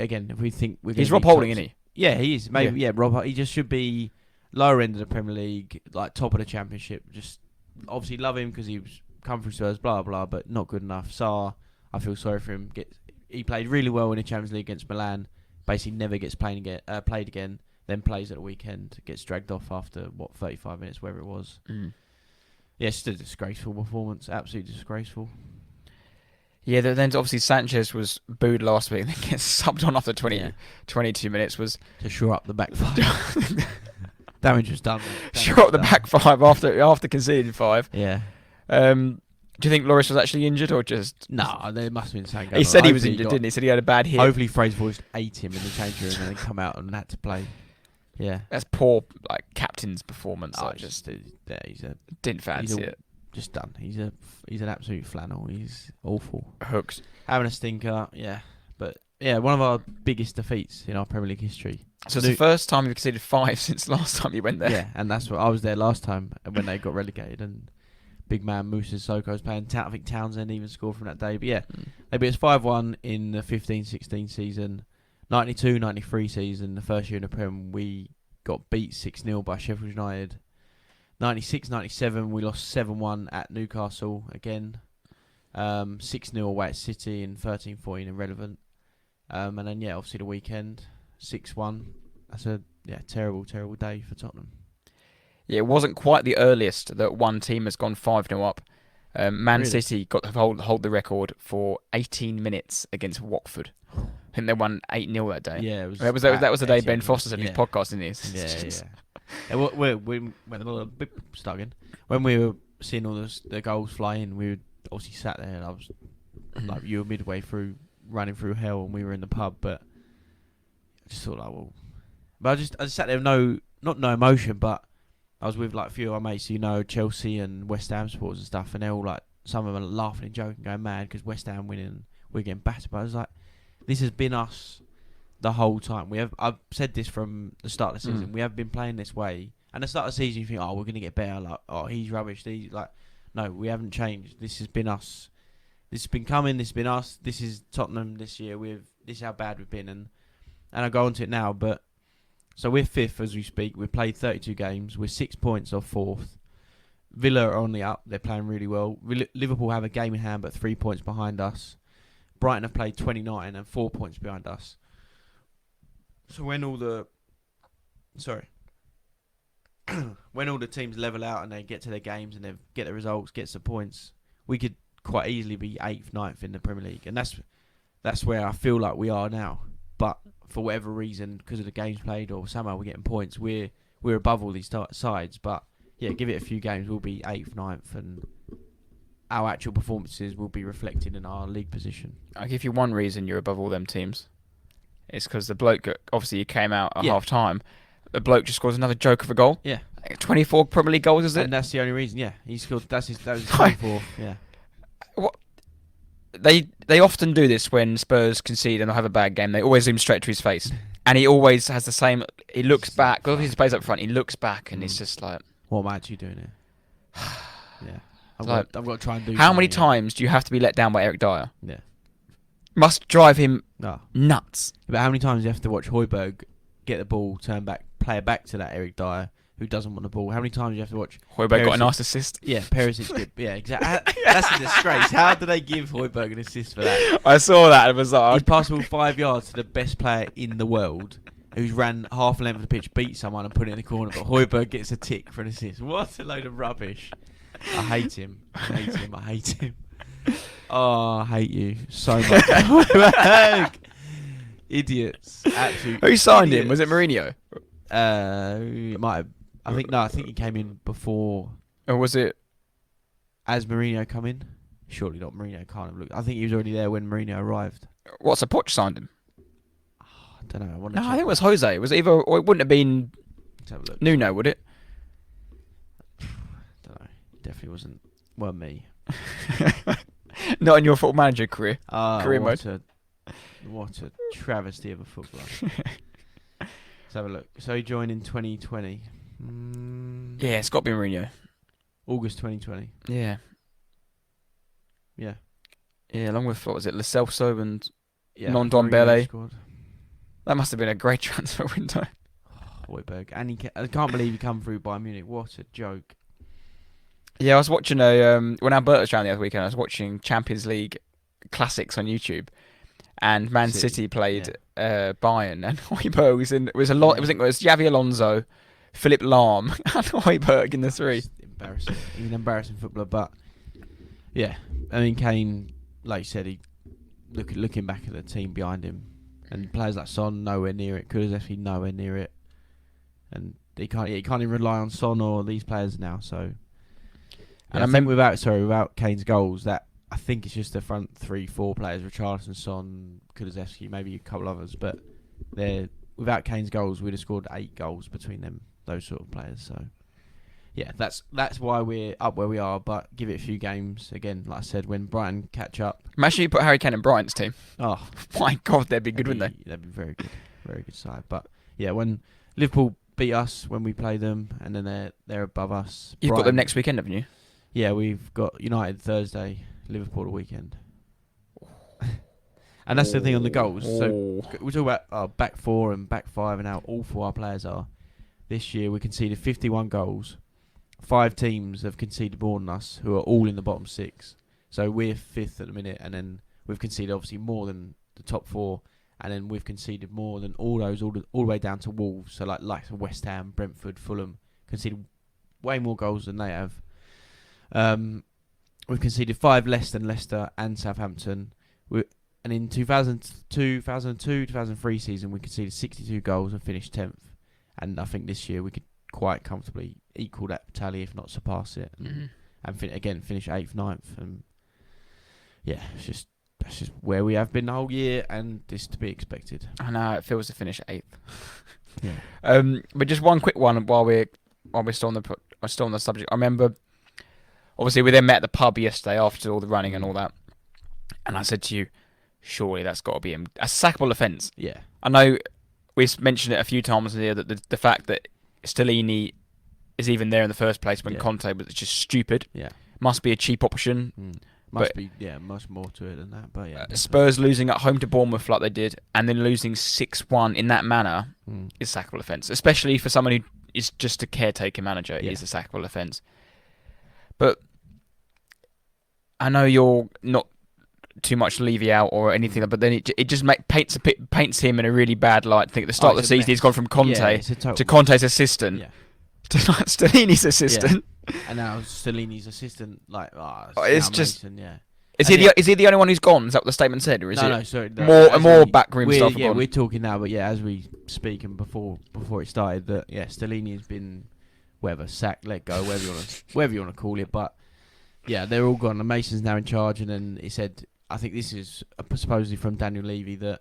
B: think we're.
A: He's Rob Holding, isn't he?
B: Yeah, he is. Maybe Rob. He just should be lower end of the Premier League, like top of the Championship. Just obviously love him because he was come through Spurs, blah blah, but not good enough. Sarr, I feel sorry for him. He played really well in the Champions League against Milan. Basically, never gets played again. Then plays at the weekend, gets dragged off after 35 minutes, wherever it was. Yeah, it's just a disgraceful performance. Absolutely disgraceful.
A: Yeah, then obviously Sanchez was booed last week and then gets subbed on after 22 minutes. Was
B: to shore up the back five. Damage was done.
A: Shore up the back five after conceding 5.
B: Yeah.
A: Do you think Lloris was actually injured or just?
B: No, there must have been something going
A: on. He said he was injured, didn't he? He said he had a bad hit.
B: Hopefully Fraser Forrest ate him in the change room and then come out and had to play. Yeah.
A: That's poor captain's performance. Didn't fancy it.
B: Just done. He's an absolute flannel. He's awful.
A: Hooked.
B: Having a stinker, yeah. But yeah, one of our biggest defeats in our Premier League history.
A: So it's the first time you've conceded 5 since last time you went there.
B: Yeah, and that's what I was there last time when they got relegated, and big man Moussa Sissoko was playing. I think Townsend even scored from that day. But yeah, they beat us 5-1 in the 15-16 season. 92-93 season, the first year in the Prem, we got beat 6-0 by Sheffield United. 96-97, we lost 7-1 at Newcastle again. 6-0 away at City in 13-14 irrelevant. And then obviously the weekend 6-1. That's a terrible day for Tottenham.
A: Yeah, it wasn't quite the earliest that one team has gone 5-0 up. Man City got to hold the record for 18 minutes against Watford. I think they won 8-0 that day.
B: Yeah,
A: that was the day Ben Foster said in his podcast, didn't he?
B: When we were seeing all the goals fly in, we were obviously sat there, and I was like, you were midway through running through hell, and we were in the pub. But I just thought, but I just sat there with no emotion, but I was with a few of our mates, Chelsea and West Ham supporters and stuff, and they're all some of them are laughing and joking, going mad because West Ham winning, and we're getting battered. But I was like, this has been us the whole time. I've said this from the start of the season. We have been playing this way, and at the start of the season you think, we're going to get better. He's rubbish. No, we haven't changed. This has been us. This has been coming. This has been us. This is Tottenham this year. This is how bad we've been, and I'll go on to it now. But so we're 5th as we speak. We've played 32 games. We're 6 points off 4th. Villa are on the up. They're playing really well. Liverpool have a game in hand, but 3 points behind us. Brighton have played 29 and 4 points behind us. So when all the teams level out and they get to their games and they get the results, get some points, we could quite easily be 8th, 9th in the Premier League, and that's where I feel like we are now. But for whatever reason, because of the games played or somehow we're getting points, we're above all these sides. But yeah, give it a few games, we'll be 8th, 9th, and our actual performances will be reflected in our league position.
A: I'll give you one reason you're above all them teams. It's because the bloke, obviously, he came out at half time. The bloke just scores another joke of a goal.
B: Yeah.
A: 24 Premier League goals, is it?
B: And that's the only reason, yeah. He scored, that was his 24th, yeah.
A: What? They often do this when Spurs concede and they'll have a bad game. They always zoom straight to his face. And he always has the same, he looks back, because he plays up front, he looks back and he's just like...
B: What am I actually doing here? Yeah. I've got to try and do
A: How many times do you have to be let down by Eric Dyer?
B: Yeah.
A: Must drive him nuts.
B: But how many times do you have to watch Højbjerg get the ball, turn back, play it back to that Eric Dyer who doesn't want the ball? How many times do you have to watch
A: Højbjerg got a nice assist?
B: Yeah, Perisic. Yeah, exactly. That's a disgrace. How do they give Højbjerg an assist for that?
A: I saw that. It was
B: he's passed the ball 5 yards to the best player in the world, who's ran half a length of the pitch, beat someone and put it in the corner, but Højbjerg gets a tick for an assist. What a load of rubbish. I hate him. I hate him. Oh, I hate you so much. Højbjerg. Idiots. Absolute
A: Who signed
B: idiots.
A: him? Was it Mourinho?
B: It might have. I think he came in before.
A: Or was it...
B: As Mourinho come in? Surely not. Mourinho can't have looked. I think he was already there when Mourinho arrived.
A: What's a Poch signed him?
B: I don't know.
A: No, I think it was Jose. It was either... Or it wouldn't have been
B: Let's have a look.
A: Nuno, would it?
B: Don't know. Definitely wasn't. Well, me.
A: Not in your football manager career. Career
B: what
A: mode.
B: What a travesty of a footballer. Let's have a look. So he joined in 2020.
A: Yeah, it's got to be Mourinho.
B: August 2020.
A: Yeah.
B: Yeah.
A: Yeah, along with, what was it, Lo Celso and
B: Yeah.
A: Non-Don
B: Mourinho
A: Bele.
B: squad.
A: That must have been a great transfer window.
B: Højbjerg. And I can't believe he come through Bayern Munich. What a joke.
A: Yeah, I was watching when Alberta was around the other weekend, I was watching Champions League classics on YouTube, and Man City played Bayern, and Højbjerg was in. It was Xavi Alonso, Philip Lahm, and Højbjerg in the three.
B: Just embarrassing. He's an embarrassing footballer, but yeah, I mean Kane, like you said, he looking back at the team behind him, and players like Son nowhere near it. Kulusevski nowhere near it, and he can't even rely on Son or these players now. So. And I think without Kane's goals, that I think it's just the front 3-4 players: Richarlison, Son, Kulusevski, maybe a couple others. But without Kane's goals, we'd have scored 8 goals between them, those sort of players. So yeah, that's why we're up where we are. But give it a few games again. Like I said, when Brighton catch up.
A: Imagine you put Harry Kane in Brighton's team.
B: Oh
A: my God, they'd be good, wouldn't they?
B: They'd be very good side. But yeah, when Liverpool beat us when we play them, and then they're above us.
A: You've got them next weekend, haven't you?
B: Yeah, we've got United Thursday, Liverpool the weekend. And that's the thing on the goals. So we talk about our back 4 and back 5 and how awful our players are. This year we conceded 51 goals. 5 teams have conceded more than us, who are all in the bottom 6. So we're 5th at the minute, and then we've conceded obviously more than the top 4, and then we've conceded more than all those all the way down to Wolves. So like West Ham, Brentford, Fulham conceded way more goals than they have. We've conceded 5 less than Leicester and Southampton. And in 2002, 2003 season, we conceded 62 goals and finished 10th. And I think this year we could quite comfortably equal that tally, if not surpass it. And finish 8th, 9th. And yeah, that's just where we have been the whole year, and this to be expected.
A: I know it feels to finish 8th.
B: Yeah.
A: But just one quick one while we're still on the subject. I remember. Obviously, we then met at the pub yesterday after all the running and all that. And I said to you, surely that's got to be a sackable offence.
B: Yeah.
A: I know we've mentioned it a few times here that the fact that Stellini is even there in the first place when Conte was just stupid.
B: Yeah.
A: Must be a cheap option.
B: Much more to it than that. But yeah.
A: Spurs losing at home to Bournemouth like they did, and then losing 6-1 in that manner is a sackable offence. Especially for someone who is just a caretaker manager, it is a sackable offence. But I know you're not too much Levy out or anything, but then it just paints him in a really bad light. I think at the start of the season he's gone from Conte to Conte's assistant to Stellini's assistant,
B: and now Stellini's assistant.
A: It's just
B: Mason,
A: Is he the only one who's gone? Is that what the statement said, or is
B: no, sorry,
A: more backroom stuff?
B: Yeah, we're talking now, but as we speak and before it started, that Stellini has been sacked, let go, whatever you want to call it, but yeah, they're all gone. And Mason's now in charge, and then he said, I think this is supposedly from Daniel Levy that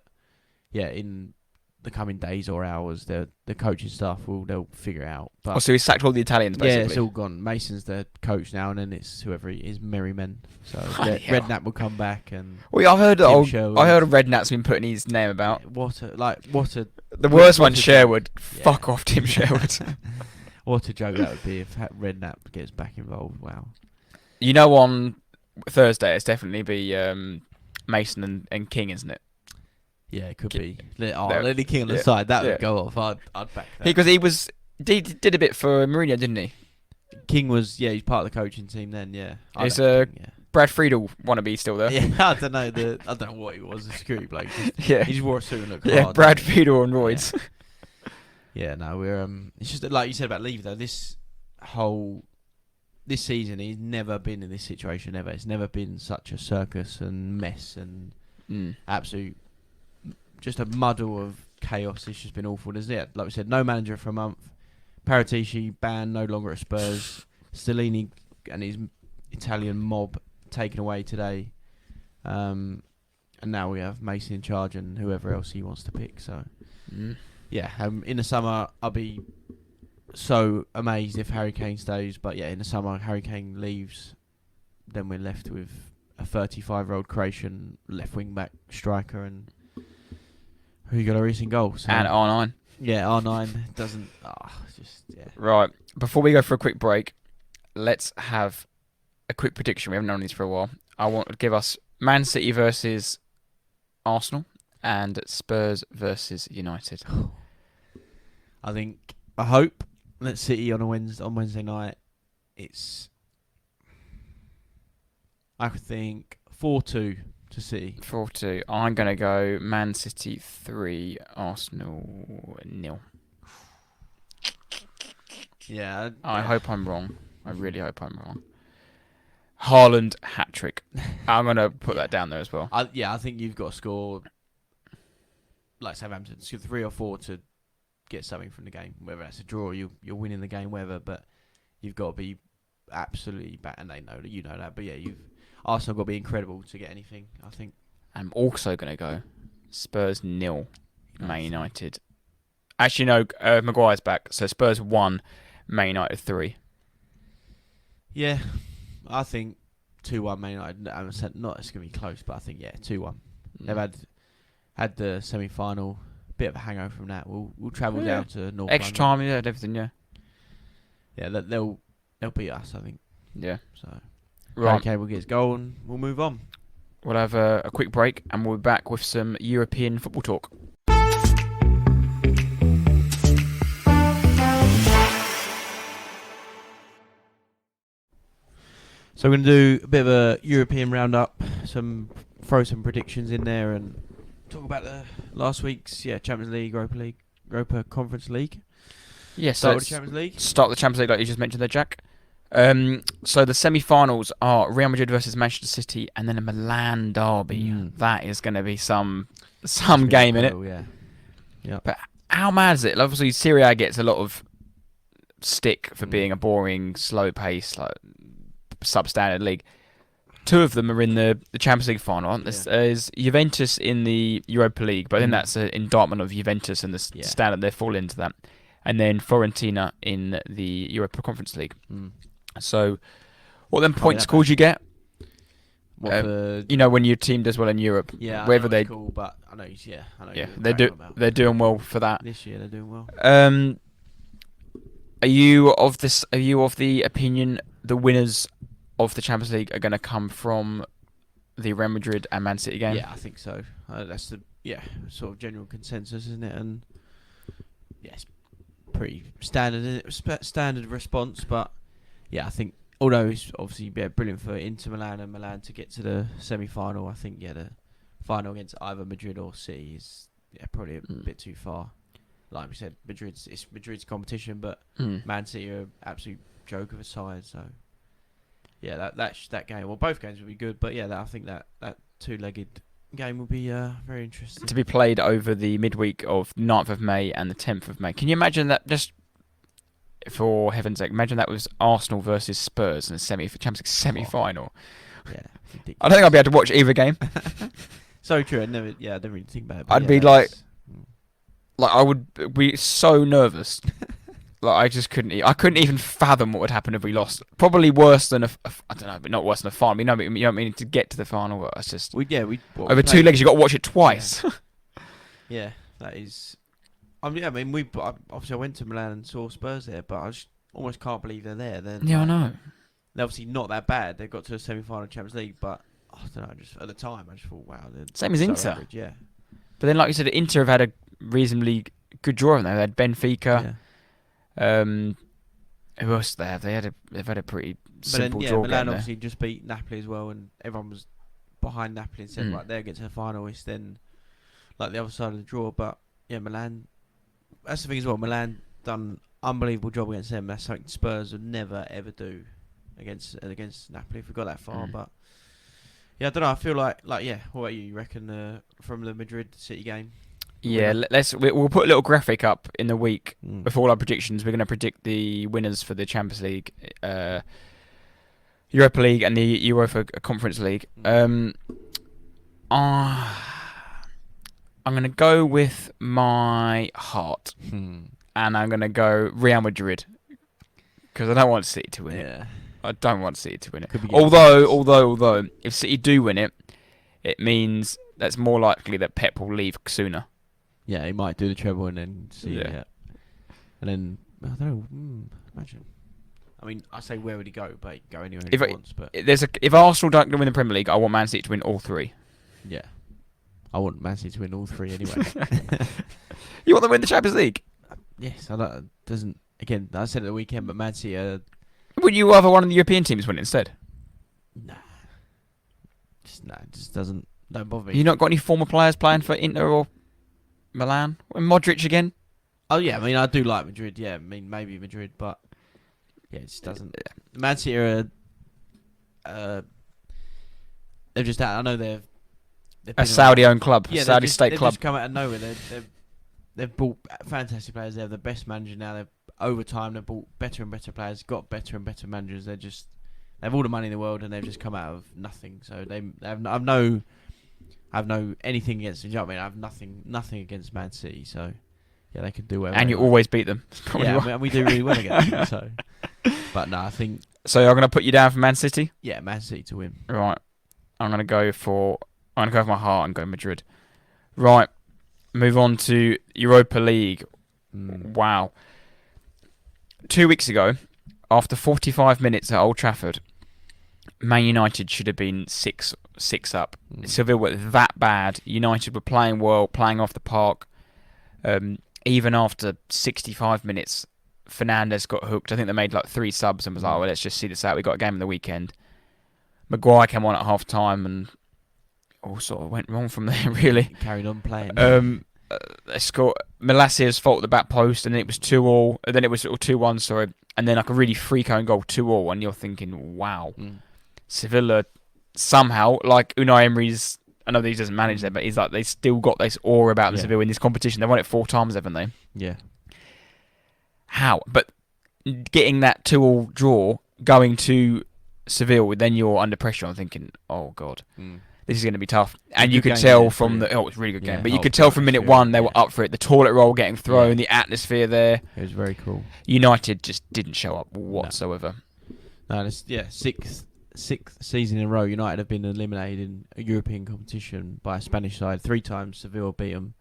B: in the coming days or hours, the coaching staff they'll figure it out. But
A: so he sacked all the Italians, basically.
B: Yeah, it's all gone. Mason's the coach now, and then it's whoever he is, Merryman. So Redknapp will come back, and
A: I heard Redknapp's been putting his name about.
B: The
A: worst one, Sherwood. Fuck off, Tim Sherwood.
B: What a joke that would be if Redknapp gets back involved. Wow.
A: On Thursday, it's definitely be Mason and King, isn't it?
B: Yeah, it could be. Lenny King on the side, that would go off. I'd back that.
A: Because he did a bit for Mourinho, didn't he?
B: King was, he's part of the coaching team then,
A: Is Brad Friedel wannabe still there?
B: Yeah, I don't know what he was, a security bloke. He just wore a suit and looked hard.
A: Yeah, Brad Friedel on roids.
B: Yeah, no, we're it's just like you said about Leave though. This season, he's never been in this situation ever. It's never been such a circus and mess and absolute, just a muddle of chaos. It's just been awful, isn't it? Like we said, no manager for a month. Paratici banned, no longer at Spurs. Stellini and his Italian mob taken away today. And now we have Mason in charge and whoever else he wants to pick. So, yeah, in the summer, I'll be so amazed if Harry Kane stays. But yeah, in the summer, Harry Kane leaves, then we're left with a 35-year-old Croatian left wing back striker and who got a recent goal. So
A: And R9.
B: Yeah, R9 doesn't.
A: Right. Before we go for a quick break, let's have a quick prediction. We haven't done these for a while. I want to give us Man City versus Arsenal and Spurs versus United.
B: I hope that City on Wednesday night. I think 4-2 to City.
A: 4-2. I'm going to go Man City 3, Arsenal 0.
B: Yeah.
A: I hope I'm wrong. I really hope I'm wrong. Haaland hat-trick. I'm going to put that down there as well.
B: I think you've got to score, like Southampton, 3 or 4 to get something from the game. Whether that's a draw, you're winning the game, whether. But you've got to be absolutely bad, and they know that, you know that. But yeah, Arsenal got to be incredible to get anything, I think.
A: I'm also going to go Spurs 0, Man United. Actually, no, Maguire's back, so Spurs 1, Man United 3.
B: Yeah, I think 2-1 Man United. I'm saying not it's going to be close, but I think 2-1. They've had the semi-final, bit of a hangover from that. We'll travel down to North
A: Extra
B: London.
A: time, yeah, everything, yeah.
B: Yeah, they'll beat us, I think.
A: Yeah.
B: So,
A: right.
B: Okay, we'll get his goal and we'll move on.
A: We'll have a quick break and we'll be back with some European football talk.
B: So we're going to do a bit of a European roundup, throw some predictions in there and talk about the last week's Champions League, Europa Conference League.
A: Yes,
B: Start with the Champions League.
A: Start with the Champions League like you just mentioned there, Jack. So the semi-finals are Real Madrid versus Manchester City and then a Milan derby. That is going to be some game in it.
B: Yeah.
A: But how mad is it? Obviously, Serie A gets a lot of stick for being a boring, slow-paced, like substandard league. Two of them are in the Champions League final, aren't there? There's Juventus in the Europa League, but I think that's an indictment of Juventus and the standard they fall into that. And then Fiorentina in the Europa Conference League. So, what then points scores you get? When your team does well in Europe.
B: Yeah,
A: whether they
B: cool, but I know.
A: They're doing well for that.
B: This year they're doing well.
A: Are you of the opinion the winners of the Champions League are going to come from the Real Madrid and Man City game?
B: Yeah, I think so. That's the sort of general consensus, isn't it? And it's pretty standard response, but I think although it's obviously brilliant for Inter Milan and Milan to get to the semi-final, I think the final against either Madrid or City is probably a bit too far. Like we said, it's Madrid's competition, but Man City are an absolute joke of a side. So that game. Well, both games will be good, but I think that two-legged game will be very interesting.
A: To be played over the midweek of 9th of May and the 10th of May. Can you imagine that? Just for heaven's sake, imagine that was Arsenal versus Spurs in the Champions League semi-final.
B: Ridiculous.
A: I don't think I'll be able to watch either game.
B: So true. I didn't really think about it.
A: I'd be like I would be so nervous. I just couldn't. I couldn't even fathom what would happen if we lost. Probably worse than I don't know, but not worse than a final. You don't mean to get to the final, but it's just over 2 legs. You got to watch it twice.
B: Yeah, that is. Obviously I went to Milan and saw Spurs there, but I just almost can't believe they're there.
A: I know.
B: They're obviously not that bad. They got to a semi-final Champions League, but I don't know. Just at the time, I just thought, wow.
A: Same as Inter.
B: Average, yeah.
A: But then, like you said, Inter have had a reasonably good draw. They had Benfica. Who else do they have? They've had a pretty simple draw.
B: Milan obviously just beat Napoli as well, and everyone was behind Napoli and said they'll get to the final. It's then like the other side of the draw, but Milan that's the thing as well. Milan done unbelievable job against them. That's something Spurs would never ever do against Napoli if we got that far. But yeah, I don't know. I feel like yeah. What about you? You reckon from the Madrid City game?
A: Yeah, we'll put a little graphic up in the week before all our predictions. We're going to predict the winners for the Champions League, Europa League, and the UEFA Conference League. I'm going to go with my heart, and I'm going to go Real Madrid because I don't want City to win it. I don't want City to win it. Although, if City do win it, it means that's more likely that Pep will leave sooner.
B: Yeah, he might do the treble and then see. Yeah. And then I don't know. Imagine. I mean, I say where would he go? But he can go anywhere he wants. But
A: if Arsenal don't win the Premier League, I want Man City to win all three.
B: Yeah, I want Man City to win all three anyway.
A: You want them to win the Champions League?
B: Yes, I don't. Doesn't again. I said at the weekend, but Man City.
A: Would you rather one of the European teams win it instead?
B: Nah, just doesn't. Don't bother me.
A: You not got any former players playing for Inter or Milan? And Modric again?
B: Oh yeah, I mean I do like Madrid. Yeah, I mean maybe Madrid, but yeah, it just doesn't. Man City are they've just out. I know they've
A: a Saudi-owned club,
B: yeah,
A: Saudi state
B: they've
A: club.
B: Just come out of nowhere. They've bought fantastic players. They have the best manager now. Over time they've bought better and better players. Got better and better managers. They have all the money in the world and they've just come out of nothing. So I've no anything against them. You know what I mean? I have nothing against Man City. So yeah, they can do whatever.
A: And you always beat them.
B: Yeah, I mean, we do really well against them. So, but no, I think.
A: So you're going to put you down for Man City?
B: Yeah, Man City to win.
A: Right. I'm going to go for my heart and go Madrid. Right. Move on to Europa League. Wow. 2 weeks ago, after 45 minutes at Old Trafford, Man United should have been 6 up. Seville were that bad. United were playing well, playing off the park. Even after 65 minutes, Fernandes got hooked. I think they made like 3 subs and was like, well, let's just see this out. We got a game in the weekend. Maguire came on at half time and all sort of went wrong from there, really.
B: Carried on playing.
A: They scored. Malasia's fault at the back post, and then it was 2-2. Then it was 2-1, sorry. And then like a really freak-own goal, 2-2. And you're thinking, wow. Sevilla somehow, like Unai Emery's, I know that he doesn't manage them, but he's like, they still got this aura about the Sevilla in this competition. They won it 4 times, haven't they?
B: Yeah.
A: How? But getting that 2-2 draw, going to Seville, then you're under pressure. I'm thinking, oh God. This is going to be tough. And you could tell from the... Oh, it was a really good game. But you could tell from minute 1 they were up for it. The toilet roll getting thrown, the atmosphere there.
B: It was very cool.
A: United just didn't show up whatsoever.
B: No, it's, sixth season in a row, United have been eliminated in a European competition by a Spanish side. 3 times Seville beat them.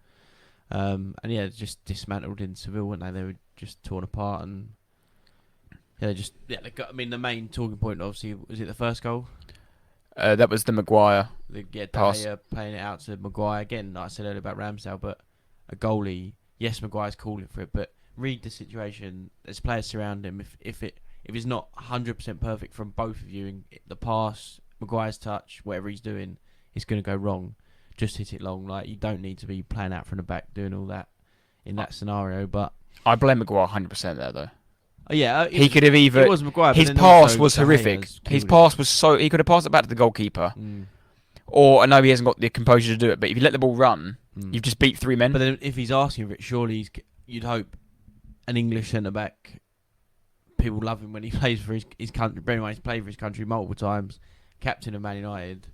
B: And yeah, just dismantled in Seville, weren't they? They were just torn apart. And yeah, they got, I mean, the main talking point, obviously, was it the first goal?
A: That was the Maguire pass.
B: Playing it out to Maguire again, like I said earlier about Ramsdale, but a goalie. Yes, Maguire's calling for it, but read the situation. There's players surround him. If it's not 100% perfect from both of you, in the pass, Maguire's touch, whatever he's doing, it's going to go wrong. Just hit it long. Like you don't need to be playing out from the back, doing all that in that scenario. But
A: I blame Maguire 100% there though.
B: Yeah,
A: he could have either.
B: It was Maguire,
A: his pass was horrific. His pass was so he could have passed it back to the goalkeeper. Or I know he hasn't got the composure to do it, but if you let the ball run, you've just beat 3 men.
B: But then if he's asking for it, surely you'd hope an English centre back. People love him when he plays for his country. Bear in mind, he's played for his country multiple times. Captain of Man United.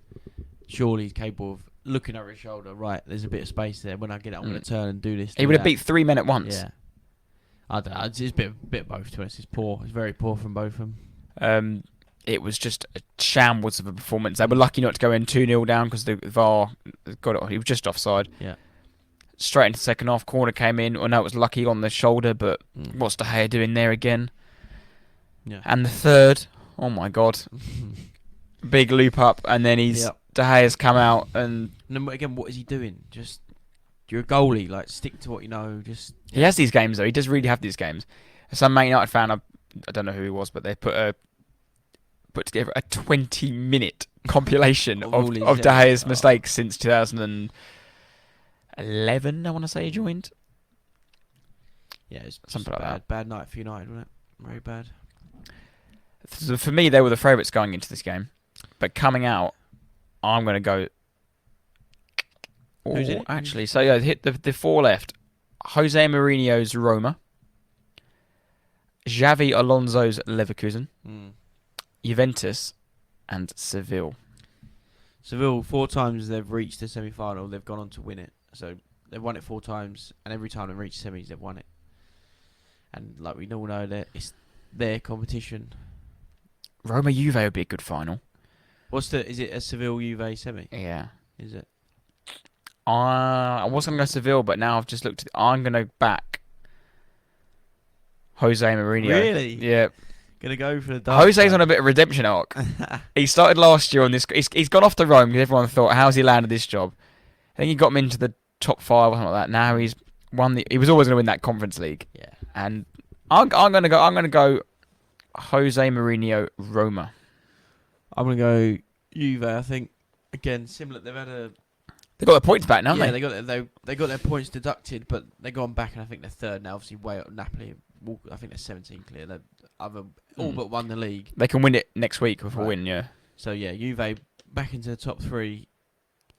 B: Surely he's capable of looking over his shoulder. Right, there's a bit of space there. When I get it, I'm going to turn and do this.
A: He would have beat 3 men at once.
B: Yeah. I don't know. It's a bit of both, to be honest. It's poor. It's very poor from both of them.
A: It was just a shambles of a performance. They were lucky not to go in 2-0 down because the VAR got it. He was just offside.
B: Yeah.
A: Straight into the second half, corner came in. I know it was lucky on the shoulder, but what's De Gea doing there again?
B: Yeah.
A: And the third, oh my God, big loop up, and then De Gea's come out and
B: then again, what is he doing? Just you're a goalie, like stick to what you know.
A: He has these games though. He does really have these games. Some Man United fan, I don't know who he was, but they put together a 20-minute compilation of De Gea's mistakes since 2011. I want to say he joined.
B: Yeah, it's
A: something like that.
B: Bad night for United, wasn't it? Very bad.
A: So for me, they were the favourites going into this game, but coming out, I'm going to go.
B: Who's in it?
A: Actually, so yeah, hit the four left. Jose Mourinho's Roma, Xavi Alonso's Leverkusen, Juventus, and Seville.
B: Seville, 4 times they've reached the semi-final, they've gone on to win it. So they've won it 4 times, and every time they've reached semis, they've won it. And like we all know, that it's their competition.
A: Roma Juve would be a good final.
B: Is it a Seville Juve semi?
A: Yeah.
B: Is it?
A: I was going to go Seville, but now I've just looked at I'm going to back Jose Mourinho.
B: Really?
A: Yeah.
B: Gonna go for the dark
A: Jose's
B: side.
A: on a bit of a redemption arc. He started last year on this. He's gone off to Rome because everyone thought, how's he landed this job? I think he got him into the top 5 or something like that. Now he's won he was always going to win that Conference League.
B: Yeah.
A: And I'm going to go Jose Mourinho Roma.
B: I'm gonna go Juve. I think again similar. They've
A: got their points back now, haven't
B: they? They got their points deducted, but they've gone back, and I think they're third now. Obviously, way up Napoli. I think they're 17 clear. They've all but won the league.
A: They can win it next week with a win, yeah.
B: So yeah, Juve back into the top 3.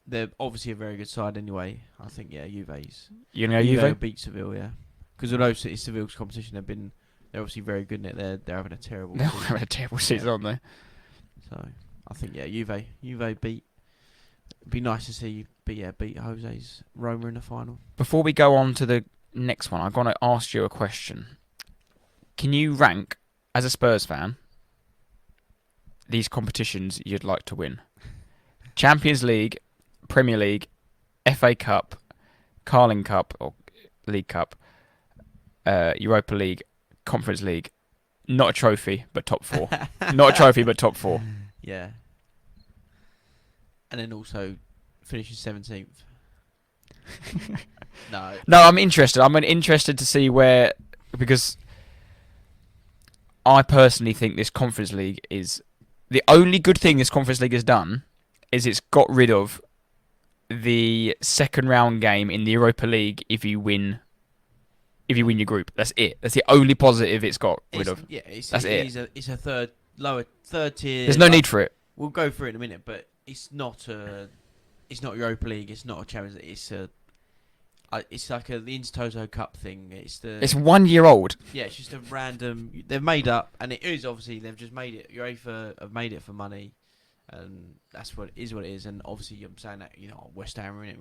B: They're obviously a very good side anyway. I think Juve's.
A: You know Juve
B: will beat Seville, yeah. Because although it's Seville's competition, they're obviously very good in it. They're having a terrible.
A: They're having a terrible season, aren't they?
B: So I think Juve beat. It'd be nice to see beat Jose's Roma in the final.
A: Before we go on to the next one, I'm gonna ask you a question. Can you rank, as a Spurs fan, these competitions you'd like to win? Champions League, Premier League, FA Cup, Carling Cup or League Cup, Europa League, Conference League. Not a trophy, but top 4. Not a trophy, but top 4.
B: Yeah. And then also finishing 17th. No,
A: I'm interested. I'm interested to see where, because I personally think this Conference League is the only good thing this Conference League has done is it's got rid of the second round game in the Europa League if you win your group. That's it. That's the only positive it's got rid of.
B: Yeah,
A: it's
B: a third tier.
A: There's no need for it.
B: We'll go through it in a minute, but it's not Europa League. It's not a Champions League. It's like the Intertoto Cup thing.
A: It's 1 year old.
B: Yeah, it's just a random. They've made up, and it is obviously they've just made it. UEFA have made it for money, and that's what it is. And obviously, I'm saying that West Ham are in it.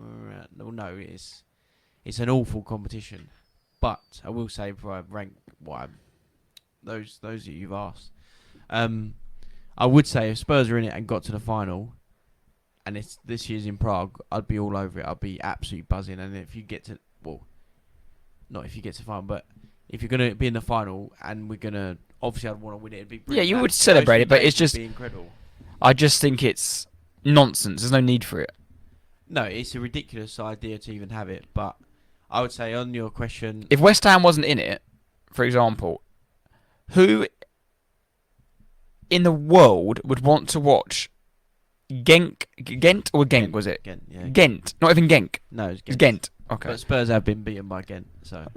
B: No, it's an awful competition. But I will say before I rank those that you've asked, I would say if Spurs are in it and got to the final, and it's this year's in Prague, I'd be all over it. I'd be absolutely buzzing. And if you get to, not if you get to the final, but if you're going to be in the final and we're going to, obviously I'd want to win it. It'd be brilliant.
A: Yeah, you would celebrate it, but it's just,
B: incredible.
A: I just think it's nonsense. There's no need for it.
B: No, it's a ridiculous idea to even have it, but I would say on your question,
A: if West Ham wasn't in it, for example, who in the world would want to watch Gent or Genk, was it?
B: Gent, yeah.
A: Gent, not even Genk.
B: No, it's Gent.
A: It's Gent. Okay.
B: But Spurs have been beaten by Gent, so.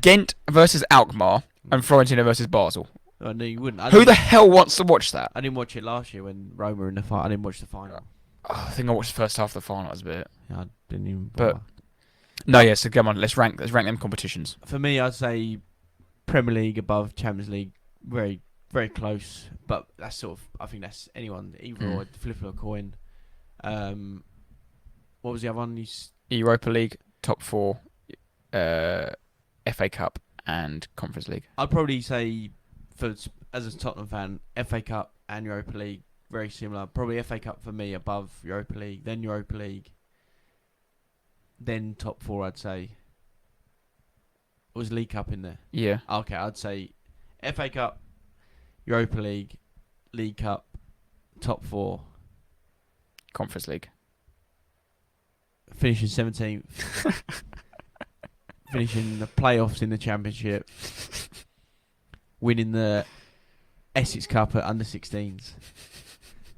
A: Gent versus Alkmaar and Fiorentina versus Basel.
B: Oh, no, you wouldn't.
A: Who the hell wants to watch that?
B: I didn't watch it last year when Roma were in the final. I didn't watch the final.
A: I think I watched the first half of the final. That was a bit.
B: Yeah, I didn't even.
A: But no, yeah. So come on, let's rank them competitions.
B: For me, I'd say Premier League above Champions League. Very, very close. But that's sort of. I think that's anyone either or flip of a coin. What was the other one?
A: Europa League, top 4, FA Cup and Conference League.
B: I'd probably say, as a Tottenham fan, FA Cup and Europa League very similar. Probably FA Cup for me above Europa League, then Europa League, then top 4. I'd say. Was League Cup in there?
A: Yeah.
B: Okay, I'd say FA Cup, Europa League, League Cup, top 4.
A: Conference League.
B: Finishing 17th. Finishing the playoffs in the Championship. Winning the Essex Cup at under 16s.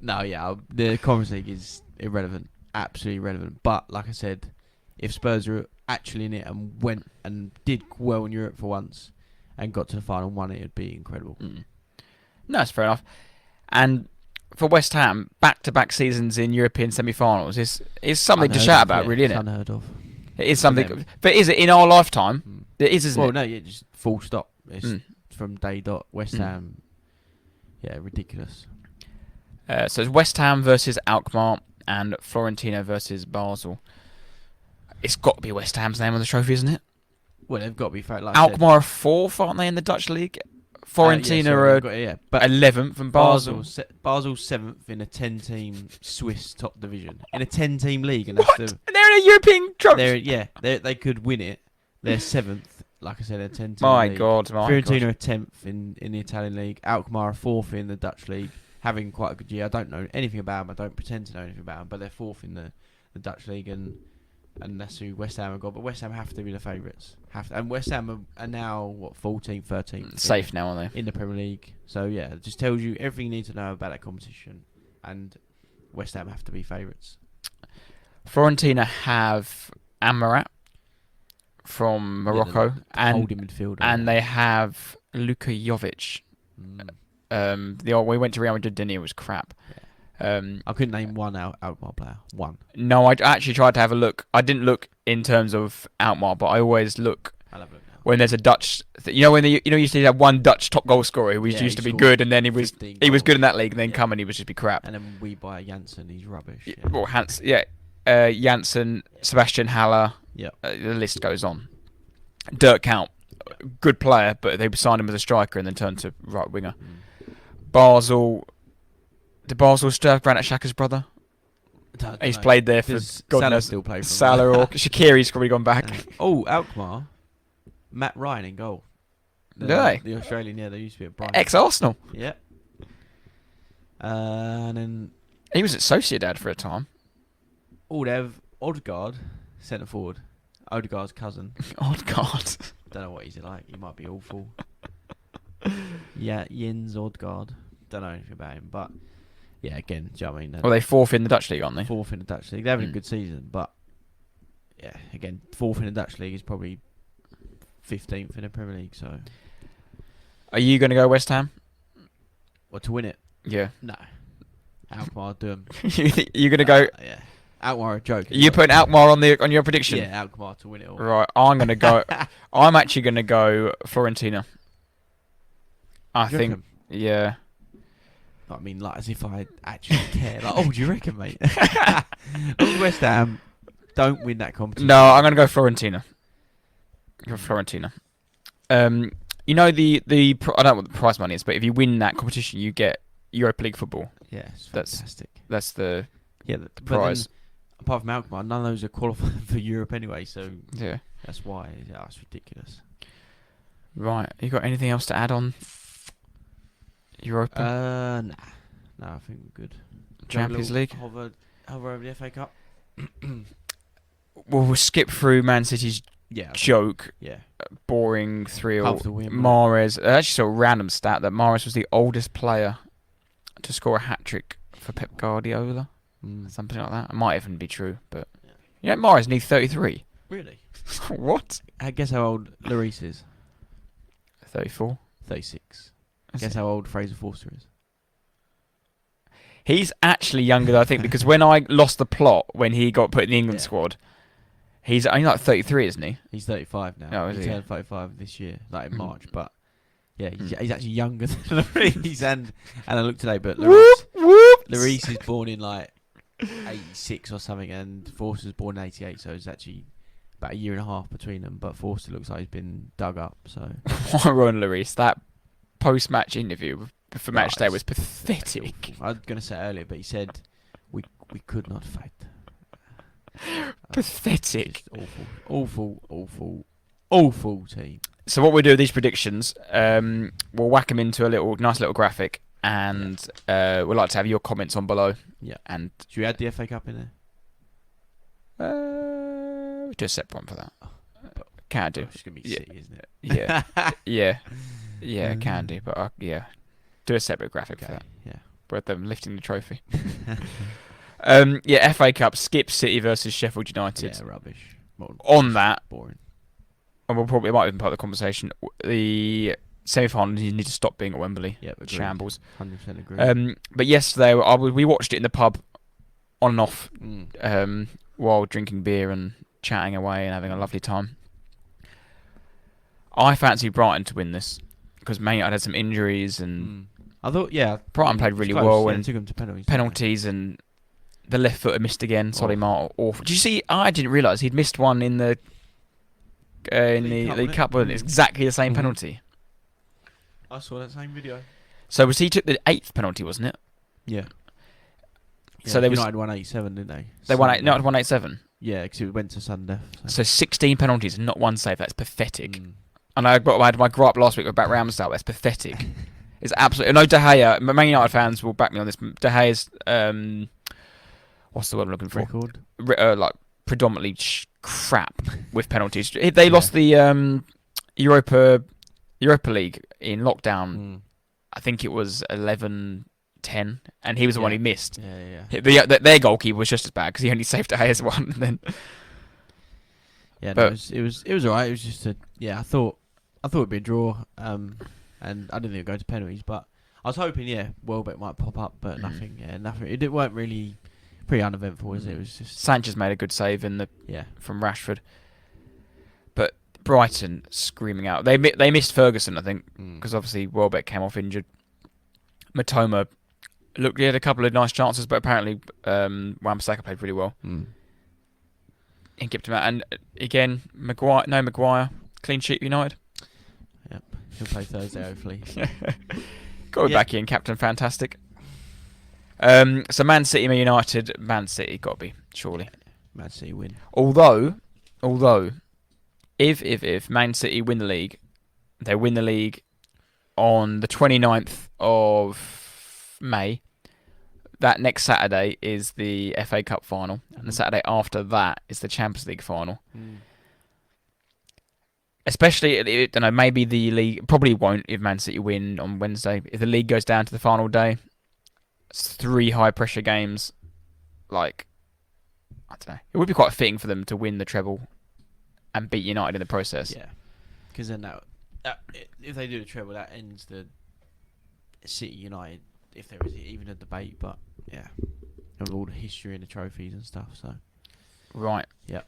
B: No, yeah, the Conference League is irrelevant. Absolutely irrelevant. But, like I said, if Spurs are actually in it and went and did well in Europe for once and got to the final and won it, it'd be incredible.
A: No, that's fair enough. And for West Ham, back-to-back seasons in European semi-finals is something to shout about, really, isn't it?
B: Unheard of.
A: It is something. But is it in our lifetime? It is, isn't it?
B: Well, no, just full stop. It's from day dot. West Ham, ridiculous.
A: So it's West Ham versus Alkmaar and Fiorentina versus Basel. It's got to be West Ham's name on the trophy, isn't it?
B: Well, they've got to be fair. Like
A: Alkmaar are 4th, aren't they, in the Dutch league? Fiorentina are 11th, and Basel
B: 7th in a 10-team Swiss top division in a 10-team league, and
A: what? They're in a European trophy.
B: They could win it. They're 7th. Like I said, a 10-team
A: My
B: league.
A: God.
B: Fiorentina are 10th in the Italian league. Alkmaar are 4th in the Dutch league, having quite a good year. I don't know anything about them. I don't pretend to know anything about them, but they're 4th in the Dutch league, and that's who West Ham have got. But West Ham have to be the favourites. And West Ham are now, 14th, 13th?
A: Safe now, aren't they?
B: In the Premier League. So, yeah, it just tells you everything you need to know about that competition. And West Ham have to be favourites.
A: Fiorentina have Amarat from Morocco,
B: holding midfielder,
A: and they have Luka Jovic. We went to Real Madrid, didn't he? It was crap.
B: I couldn't name one Alkmaar player. One.
A: No, I actually tried to have a look. I didn't look in terms of Alkmaar, but I always look
B: I'll have a look now.
A: when there's a Dutch. When you used to have one Dutch top goal scorer who used to be good, and then he was good in that league, and then come and he was just be crap.
B: And then we buy Janssen, he's rubbish.
A: Well, Janssen, Sebastian Haller.
B: Yeah.
A: The list goes on. Dirk Kuyt, good player, but they signed him as a striker and then turned to right winger. Basel. Did Basel still have Granit Xhaka's brother? He's played there for God
B: Salah
A: knows.
B: still plays for
A: Salah or Shaqiri's probably gone back.
B: Alkmaar. Matt Ryan in goal. The Australian, they used to be at Brighton.
A: Ex-Arsenal.
B: Yeah. And then
A: he was at Sociedad for a time.
B: They have Odegaard, centre forward. Odegaard's cousin.
A: Odegaard.
B: Don't know what he's like. He might be awful. Jens Odegaard. Don't know anything about him, but yeah, again, do you know what I mean?
A: Well, they're 4th in the Dutch league, aren't they?
B: 4th in the Dutch league. They're having a good season, but yeah, again, 4th in the Dutch league is probably 15th in the Premier League. So,
A: are you going to go West Ham?
B: Well, to win it?
A: Yeah.
B: No. Alkmaar do them.
A: You're going to go?
B: Yeah. Alkmaar are a joke.
A: You putting Alkmaar on your prediction?
B: Yeah, Alkmaar to win it all.
A: Right, I'm going to go. I'm actually going to go Fiorentina. I think. Yeah.
B: I mean, like, as if I actually care. Like, do you reckon, mate? West Ham don't win that competition.
A: No, I'm going to go Fiorentina. Fiorentina. I don't know what the prize money is, but if you win that competition, you get Europa League football.
B: Yeah, it's fantastic.
A: That's the
B: Then,
A: prize.
B: apart from Alkmaar, none of those are qualified for Europe anyway, so
A: yeah,
B: that's why. Yeah, it's ridiculous.
A: Right, you got anything else to add on Europa?
B: Nah. No, I think we're good.
A: Champions League?
B: Hover over the FA Cup.
A: We'll skip through Man City's joke.
B: Yeah.
A: Boring 3-0.
B: Mahrez.
A: I actually saw a random stat that Mahrez was the oldest player to score a hat-trick for Pep Guardiola. Something like that. It might even be true, but... Mahrez needs 33.
B: Really?
A: What?
B: I guess how old Lloris is.
A: 34.
B: 36. Guess how old Fraser Forster is.
A: He's actually younger, though, I think, because when I lost the plot when he got put in the England squad, he's only like 33, isn't he?
B: He's 35 now.
A: Oh,
B: he turned 35 this year, like in March. But yeah, he's actually younger than Lloris. And I looked today, but Lloris is born in like 86 or something, and Forster's born in 88, so it's actually about a year and a half between them. But Forster looks like he's been dug up. So
A: Ron Lloris, that post-match interview for match day was pathetic.
B: I was going to say earlier, but he said we could not fight.
A: Pathetic.
B: Awful team.
A: So what we'll do with these predictions, we'll whack them into a nice little graphic, and we'd like to have your comments on below.
B: Yeah.
A: And
B: should we add the FA Cup in there?
A: We'll do a separate one for that. Can do.
B: It's going to be City, isn't it?
A: Yeah, can do. But do a separate graphic for that.
B: Yeah.
A: With them lifting the trophy. FA Cup, skip City versus Sheffield United.
B: Yeah, rubbish.
A: on that,
B: boring.
A: and it might have been part of the conversation. The semi-final, you need to stop being at Wembley.
B: Yeah, agreed.
A: Shambles.
B: 100% agree.
A: But yesterday, we watched it in the pub, on and off, while drinking beer and chatting away and having a lovely time. I fancied Brighton to win this because Man United had some injuries and
B: I thought,
A: Brighton played really well and
B: took them to
A: penalties and the left footer missed again. Solly Martin, awful. Did you see? I didn't realise he'd missed one in the League Cup. It's exactly the same penalty.
B: I saw that same video.
A: So he took the 8th penalty, wasn't it?
B: Yeah.
A: So there was
B: United won 8-7, didn't they?
A: They won 8-7.
B: Yeah, because it went to sudden death.
A: So 16 penalties and not one save. That's pathetic. And I had my gripe last week about Ramsdale. That's pathetic. It's absolutely no. De Gea. Man United fans will back me on this. De Gea's what's the word I'm looking for?
B: Record.
A: Like predominantly crap with penalties. They lost the Europa League in lockdown. I think it was 11-10, and he was the one who missed.
B: Yeah.
A: Their goalkeeper was just as bad because he only saved De Gea's one. Then.
B: Yeah, but it was alright. It was just I thought it'd be a draw. And I didn't think it'd go to penalties, but I was hoping, Welbeck might pop up, but nothing. Yeah, nothing. It weren't really pretty uneventful, was it? It was just
A: Sanchez made a good save from Rashford, but Brighton screaming out. They missed Ferguson, I think, because obviously Welbeck came off injured. Matoma he had a couple of nice chances, but apparently Wan-Bissaka played really well. He kept him out, and again Maguire, clean sheet United.
B: Yep, he'll play Thursday hopefully.
A: Got him back in, captain, fantastic. So Man City, Man United, Man City got to be surely.
B: Man City win.
A: Although, if Man City win the league, they win the league on the 29th of May. That next Saturday is the FA Cup final, and the Saturday after that is the Champions League final. Especially, I don't know, maybe the league probably won't if Man City win on Wednesday. If the league goes down to the final day, it's 3 high-pressure games. Like, I don't know. It would be quite fitting for them to win the treble and beat United in the process.
B: Yeah, because then if they do the treble, that ends the City United, if there is even a debate. But of all the history and the trophies and stuff. So,
A: right.
B: Yeah.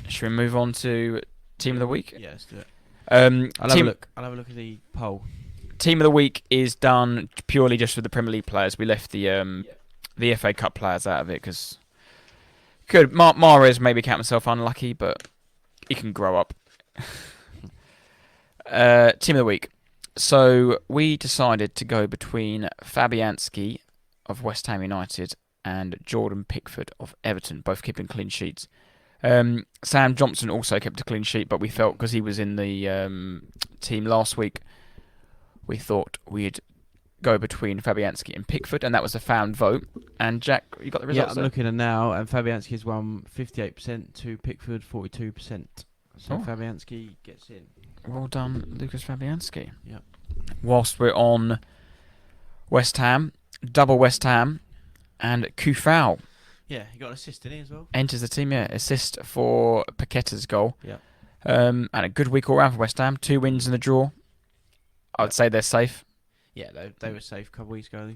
A: Should we move on to Team of the Week?
B: Yeah, let's do it.
A: I'll
B: have a look at the poll.
A: Team of the Week is done purely just for the Premier League players. We left the FA Cup players out of it because Mahrez maybe count himself unlucky, but he can grow up. Team of the Week. So we decided to go between Fabianski of West Ham United and Jordan Pickford of Everton, both keeping clean sheets. Sam Johnson also kept a clean sheet, but we felt because he was in the team last week, we thought we'd go between Fabianski and Pickford, and that was a fan vote. And Jack, you got the results?
B: Yeah, I'm looking at now, and Fabianski's won 58% to Pickford 42%. So Fabianski gets in.
A: Well done, Lucas Fabianski.
B: Yep.
A: Whilst we're on West Ham, double West Ham, and Kufau.
B: Yeah, he got an assist in it as well.
A: Enters the team, assist for Paqueta's goal.
B: Yeah.
A: And a good week all round for West Ham. 2 wins and a draw. I'd say they're safe.
B: Yeah, they were safe a couple of weeks ago.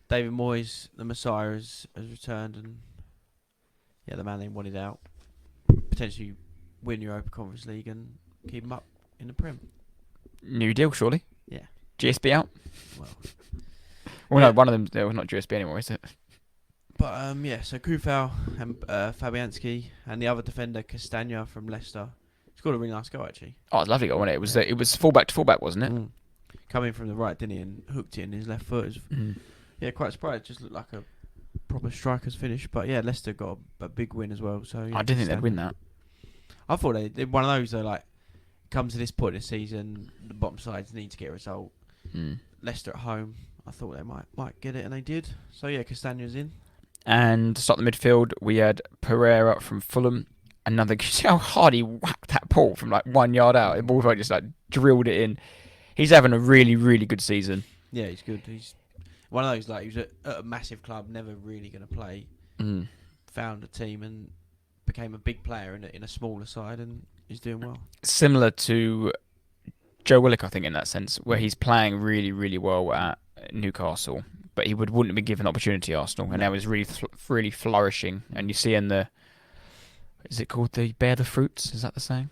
B: David Moyes, the Messiah, has returned, and the man they wanted out. Potentially win Europa Conference League and keep him up in the Prem.
A: New deal, surely?
B: Yeah.
A: GSB out?
B: Well,
A: no, one of them, they're not GSB anymore, is it?
B: But, so Kufau and Fabianski and the other defender, Castagna from Leicester. Scored a really nice goal, actually.
A: Oh, it's a lovely goal, wasn't it? It was full-back to full-back, wasn't it?
B: Coming from the right, didn't he, and hooked it in his left foot. Quite surprised. It just looked like a proper striker's finish. But, Leicester got a big win as well. So
A: I didn't think they'd win that.
B: I thought they'd one of those, though, like, come to this point of the season, the bottom sides need to get a result. Leicester at home, I thought they might get it, and they did. So, Castagna's in. And
A: to start the midfield, we had Pereira from Fulham. See how hard he whacked that ball from like 1 yard out. The ball just like drilled it in. He's having a really, really good season.
B: Yeah, he's good. He's one of those, like, he was at a massive club, never really going to play. Found a team, and became a big player in a smaller side, and he's doing well.
A: Similar to Joe Willock, I think, in that sense, where he's playing really, really well at Newcastle, but he wouldn't have been given opportunity at Arsenal, and now he's really flourishing. And you see in the, is it called the Bear the Fruits? Is that the saying?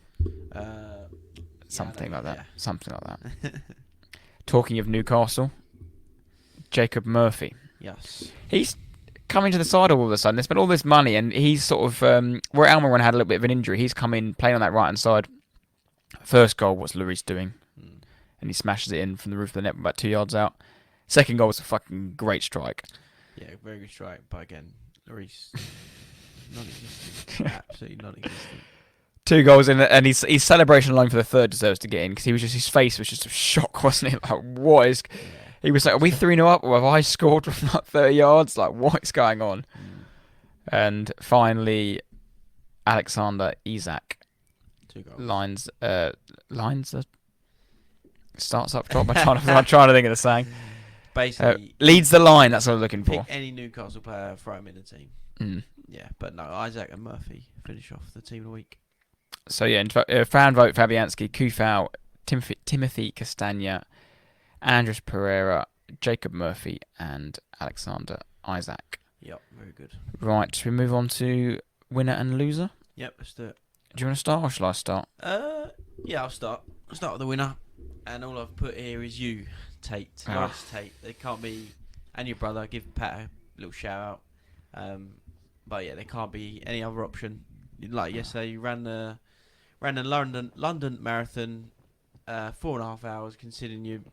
A: Something like that. Yeah. Something like that. Talking of Newcastle, Jacob Murphy.
B: Yes.
A: He's coming to the side all of a sudden. They spent all this money, and he's sort of where Almiron had a little bit of an injury. He's come in playing on that right hand side. First goal, what's Lloris doing? And he smashes it in from the roof of the net about 2 yards out. Second goal was a fucking great strike.
B: Yeah, very good strike. But again, Lloris, non-existent. Absolutely non-existent.
A: 2 goals in, and his celebration alone for the third deserves to get in, because his face was just a shock, wasn't it? Like, what is? Yeah. He was like, "Are we 3-0 up? Or have I scored from like 30 yards? Like, what is going on?" And finally, Alexander Isak
B: 2 goals.
A: lines starts up top. I'm trying to think of the saying.
B: Basically,
A: leads the line. That's what I'm looking for.
B: Pick any Newcastle player, throw him in the team. Yeah, but no, Isak and Murphy finish off the team of the week.
A: So yeah, fan vote: Fabianski, Kufau, Timothy Castagna, Andres Pereira, Jacob Murphy, and Alexander Isak.
B: Yep, very good.
A: Right, should we move on to winner and loser?
B: Yep, let's do it.
A: Do you want to start, or shall I start?
B: Yeah, I'll start. I'll start with the winner, and all I've put here is you, Tate. Nice Tate. There can't be, and your brother. Give Pat a little shout out. But yeah, there can't be any other option. Like yesterday, you ran the London marathon, 4.5 hours. Considering you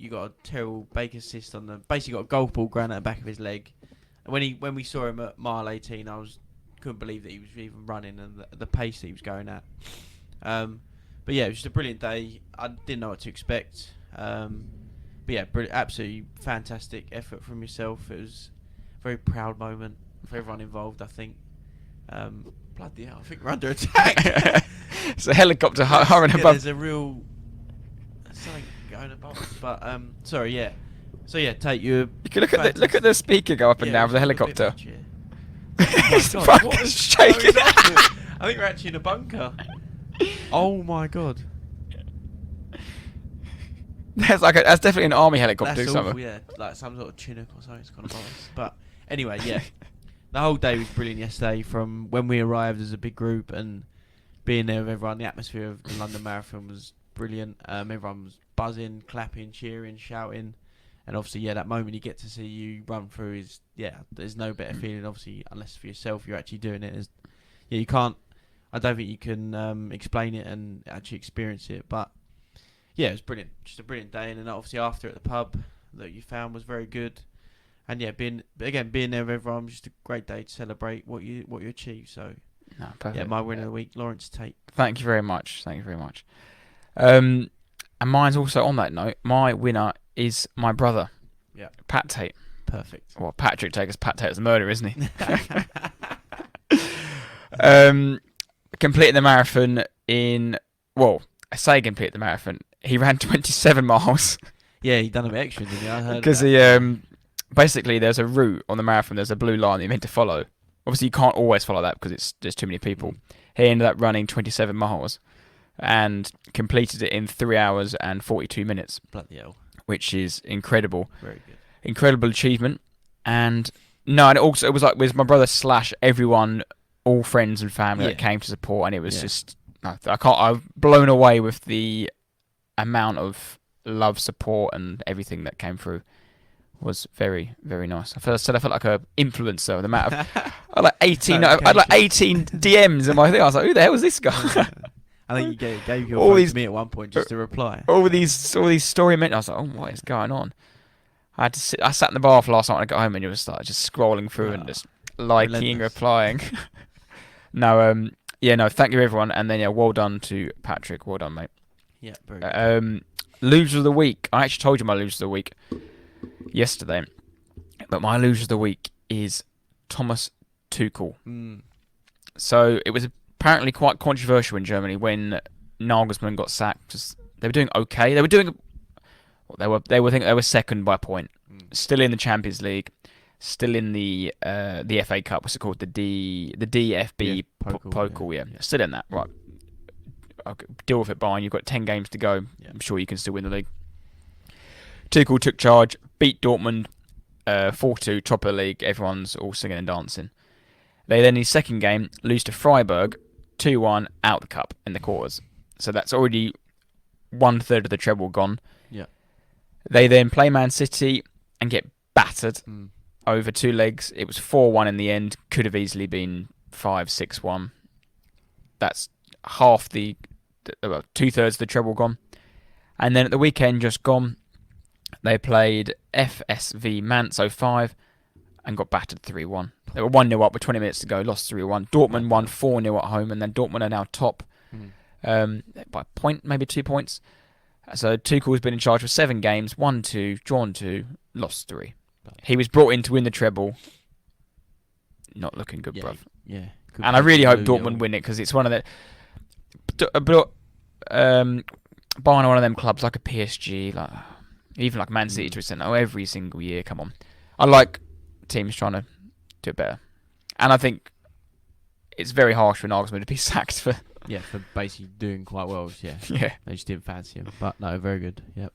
B: got a terrible Baker cyst on the, basically got a golf ball ground at the back of his leg. And when we saw him at mile 18, couldn't believe that he was even running and the pace that he was going at. But yeah, it was just a brilliant day. I didn't know what to expect. But yeah, absolutely fantastic effort from yourself. It was a very proud moment for everyone involved, I think. Bloody hell, I think we're under attack.
A: It's a helicopter hovering above.
B: There's a real something going above us. But sorry, yeah. So yeah, Tate, you can
A: look at the speaker go up and down with the helicopter.
B: It's
A: fucking shaking.
B: I think we're actually in a bunker. Oh my god.
A: That's definitely an army helicopter.
B: That's awful, yeah, like some sort of Chinook or something. It's kind of bollocks. But anyway, yeah. The whole day was brilliant yesterday, from when we arrived as a big group and being there with everyone. The atmosphere of the London Marathon was brilliant. Everyone was buzzing, clapping, cheering, shouting. And obviously, yeah, that moment you get to see you run through is, yeah, there's no better feeling, obviously, unless for yourself you're actually doing it. Yeah, you can't, I don't think you can explain it and actually experience it. But yeah, it was brilliant. Just a brilliant day. And then obviously after at the pub that you found was very good. And yeah, being there with everyone was just a great day to celebrate what you achieved. So,
A: no, perfect.
B: Yeah, my winner of the week, Lawrence Tate.
A: Thank you very much. And mine's also on that note. My winner is my brother.
B: Yeah,
A: Pat Tate.
B: Perfect.
A: Well, Patrick Tate, because Pat Tate was the murderer, isn't he? Completed the marathon I say completed the marathon. He ran 27 miles.
B: Yeah, he done a bit extra, didn't he? I heard
A: because he basically, there's a route on the marathon. There's a blue line that you're meant to follow. Obviously, you can't always follow that because there's too many people. He ended up running 27 miles and completed it in 3 hours and 42 minutes.
B: Bloody hell.
A: Which is incredible.
B: Very good. Incredible
A: achievement. And no, and it was like with my brother / everyone, all friends and family that came to support, and it was just I'm blown away with the amount of love, support, and everything that came through. Was very, very nice. I felt like an influencer. The amount of I had like 18 DMs in my thing. I was like, who the hell is this guy?
B: I think you gave your phone to me at one point just to reply.
A: All these story meant. I was like, oh, what is going on? I sat in the bar for last night when I got home, and it was like just scrolling through and just liking, replying. No, thank you everyone, and then well done to Patrick. Well done, mate.
B: Yeah, very good.
A: Loser of the week. I actually told you my loser of the week yesterday, but my loser of the week is Thomas Tuchel. So it was apparently quite controversial in Germany when Nagelsmann got sacked. They were doing okay. They were second by a point, still in the Champions League, still in the FA Cup. What's it called? The DFB Pokal. Yeah, still in that. Right. Okay. Deal with it, Bayern. You've got 10 games to go. Yeah. I'm sure you can still win the league. Tuchel took charge, beat Dortmund 4-2, top of the league. Everyone's all singing and dancing. They then, in his second game, lose to Freiburg 2-1 out the cup in the quarters. So that's already 1/3 of the treble gone.
B: Yeah.
A: They then play Man City and get battered over 2 legs. It was 4-1 in the end. Could have easily been 5-6-1. That's half the 2/3 of the treble gone. And then at the weekend just gone, they played FSV Mainz 05 and got battered 3-1. They were 1-0 up with 20 minutes to go, lost 3-1. Dortmund won 4-0 at home, and then Dortmund are now top by a point, maybe 2 points. So Tuchel's been in charge for 7 games, won 2, drawn 2, lost 3. He was brought in to win the treble. Not looking good, bruv.
B: Yeah.
A: And I really hope Dortmund win it, because it's one of the... But Bayern are one of them clubs like a PSG, like even like Man City to an extent. Every single year, come on. I like teams trying to do it better. And I think it's very harsh for Nagelsmann to be sacked for...
B: Yeah, for basically doing quite well. Yeah.
A: Yeah.
B: They just didn't fancy him. But no, very good. Yep.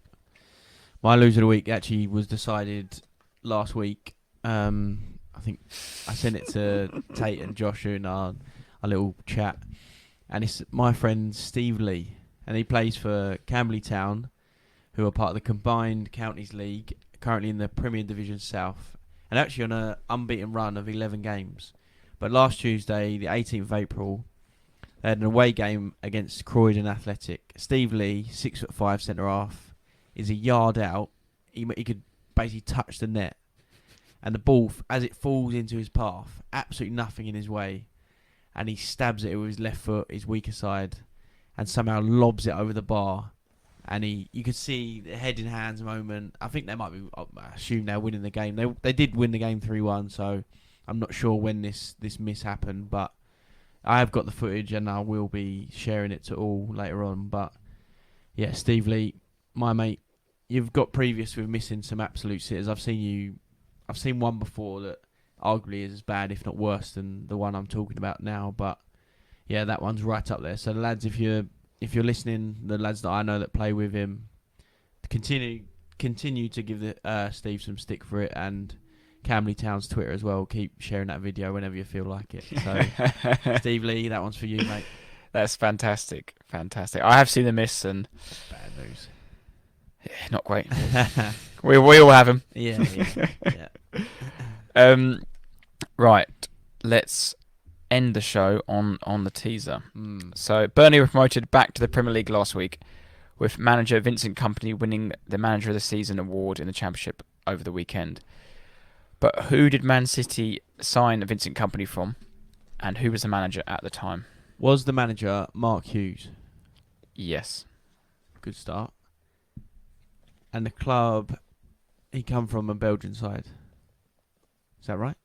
B: My loser of the week actually was decided last week. I think I sent it to Tate and Josh in our little chat. And it's my friend Steve Lee. And he plays for Camberley Town, who are part of the Combined Counties League, currently in the Premier Division South. And actually on an unbeaten run of 11 games. But last Tuesday, the 18th of April, they had an away game against Croydon Athletic. Steve Lee, 6'5" centre half, is a yard out. He could basically touch the net. And the ball, as it falls into his path, absolutely nothing in his way. And he stabs it with his left foot, his weaker side, and somehow lobs it over the bar. And you could see the head in hands moment. I think they might be, I assume they're winning the game. They did win the game 3-1, so I'm not sure when this miss happened, but I have got the footage and I will be sharing it to all later on. But yeah, Steve Lee, my mate, you've got previous with missing some absolute sitters. I've seen one before that arguably is as bad, if not worse, than the one I'm talking about now. But yeah, that one's right up there. So the lads, if you're listening, the lads that I know that play with him, continue to give Steve some stick for it, and Camberley Town's Twitter as well. Keep sharing that video whenever you feel like it. So Steve Lee, that one's for you, mate.
A: That's fantastic. I have seen the miss, and
B: bad news.
A: Yeah, not great. we all have him.
B: Yeah.
A: Right, let's end the show on the teaser. So Burnley were promoted back to the Premier League last week, with manager Vincent Kompany winning the Manager of the Season award in the Championship over the weekend. But who did Man City sign Vincent Kompany from, and who was the manager at the time?
B: Was the manager Mark Hughes?
A: Yes.
B: Good start. And the club, he come from a Belgian side. Is that right?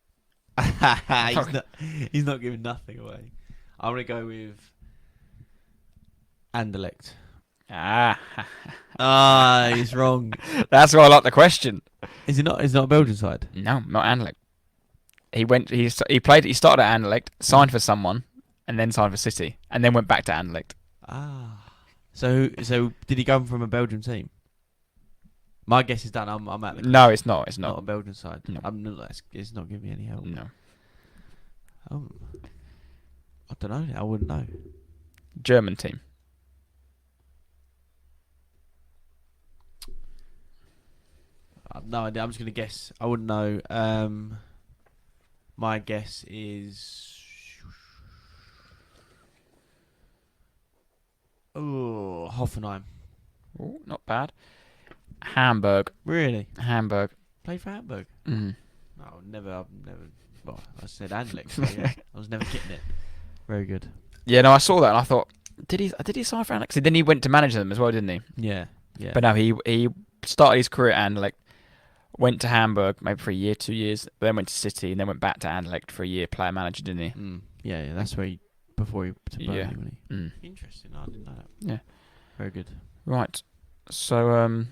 B: He's not giving nothing away. I'm going to go with Anderlecht. He's wrong.
A: That's why I like the question.
B: Is it not? Is it not a Belgian side?
A: No, not Anderlecht. He started at Anderlecht, signed for someone, and then signed for City, and then went back to Anderlecht.
B: So did he come from a Belgian team? My guess is done. I'm at the...
A: No, it's not. It's
B: not a Belgian side.
A: No.
B: It's not giving me any help.
A: No.
B: I don't know. I wouldn't know.
A: German team.
B: No idea. I'm just going to guess. I wouldn't know. My guess is... Hoffenheim.
A: Oh, not bad. Hamburg.
B: Really?
A: Hamburg.
B: Play for Hamburg?
A: Mm.
B: No, I've never... Well, I said Anderlecht, so yeah. I was never getting it. Very good.
A: Yeah, no, I saw that and I thought, did he sign for Anderlecht? Then he went to manage them as well, didn't he?
B: Yeah.
A: But no, he started his career at Anderlecht, went to Hamburg maybe for a year, 2 years, then went to City, and then went back to Anderlecht for a year, player manager, didn't he?
B: Yeah, that's where before he to Burnley, wasn't he?
A: Mm.
B: Interesting. I didn't know that.
A: Yeah.
B: Very good.
A: Right. So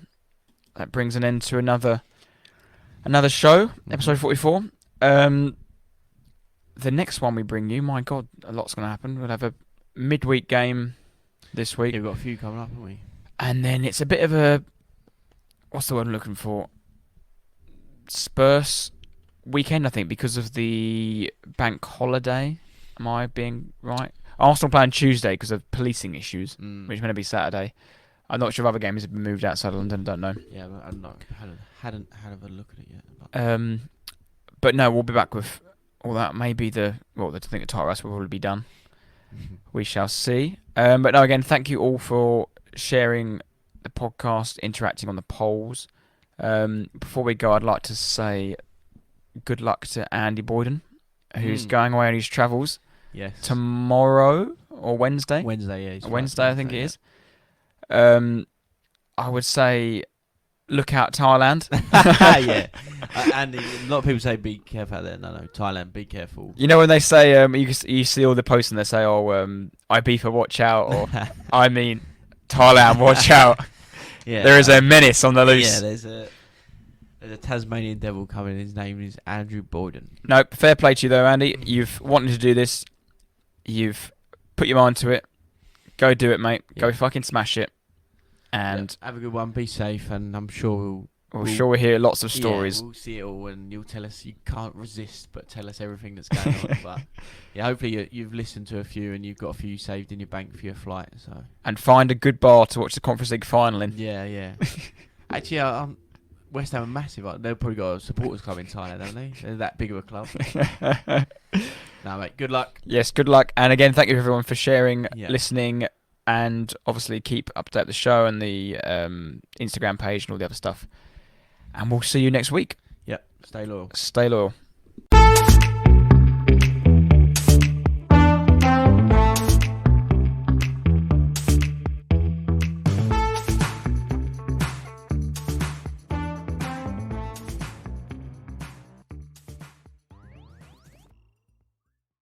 A: that brings an end to another another show, episode 44. The next one we bring you, my God, a lot's going to happen. We'll have a midweek game this week.
B: Yeah, we've got a few coming up, haven't we?
A: And then it's a bit of a, what's the word I'm looking for? Spurs weekend, I think, because of the bank holiday. Am I being right? Arsenal playing Tuesday because of policing issues, which is going to be Saturday. I'm not sure if other games have been moved outside London. Don't know.
B: Yeah, but I'm not hadn't had a look at it yet.
A: But no, we'll be back with all that. Maybe I think the title race will probably be done. We shall see. But no, again, thank you all for sharing the podcast, interacting on the polls. Before we go, I'd like to say good luck to Andy Boyden, who's going away on his travels.
B: Yes.
A: Tomorrow or Wednesday?
B: Wednesday, yeah.
A: Wednesday, I think it is. I would say look out Thailand.
B: Yeah. And a lot of people say be careful out there. No, Thailand, be careful.
A: You know when they say, you see all the posts and they say, Ibiza, watch out, or I mean, Thailand, watch out.
B: Yeah,
A: there is a menace on the loose.
B: Yeah, there's a Tasmanian devil coming. His name is Andrew Boyden.
A: No, fair play to you though, Andy. You've wanted to do this. You've put your mind to it. Go do it, mate.
B: Yeah.
A: Go fucking smash it. And
B: have a good one. Be safe, and I'm sure
A: we'll hear lots of stories.
B: Yeah, we'll see it all, and you'll tell us. You can't resist, but tell us everything that's going on. But yeah, hopefully you've listened to a few, and you've got a few saved in your bank for your flight. So
A: and find a good bar to watch the Conference League final in.
B: Yeah. Actually, West Ham are massive. They've probably got a supporters club in Thailand, haven't they? They're that big of a club. No, mate. Good luck.
A: Yes, good luck. And again, thank you everyone for sharing, listening, and obviously keep up to date with the show and the Instagram page and all the other stuff. And we'll see you next week.
B: Yep. Stay loyal.
A: Stay loyal.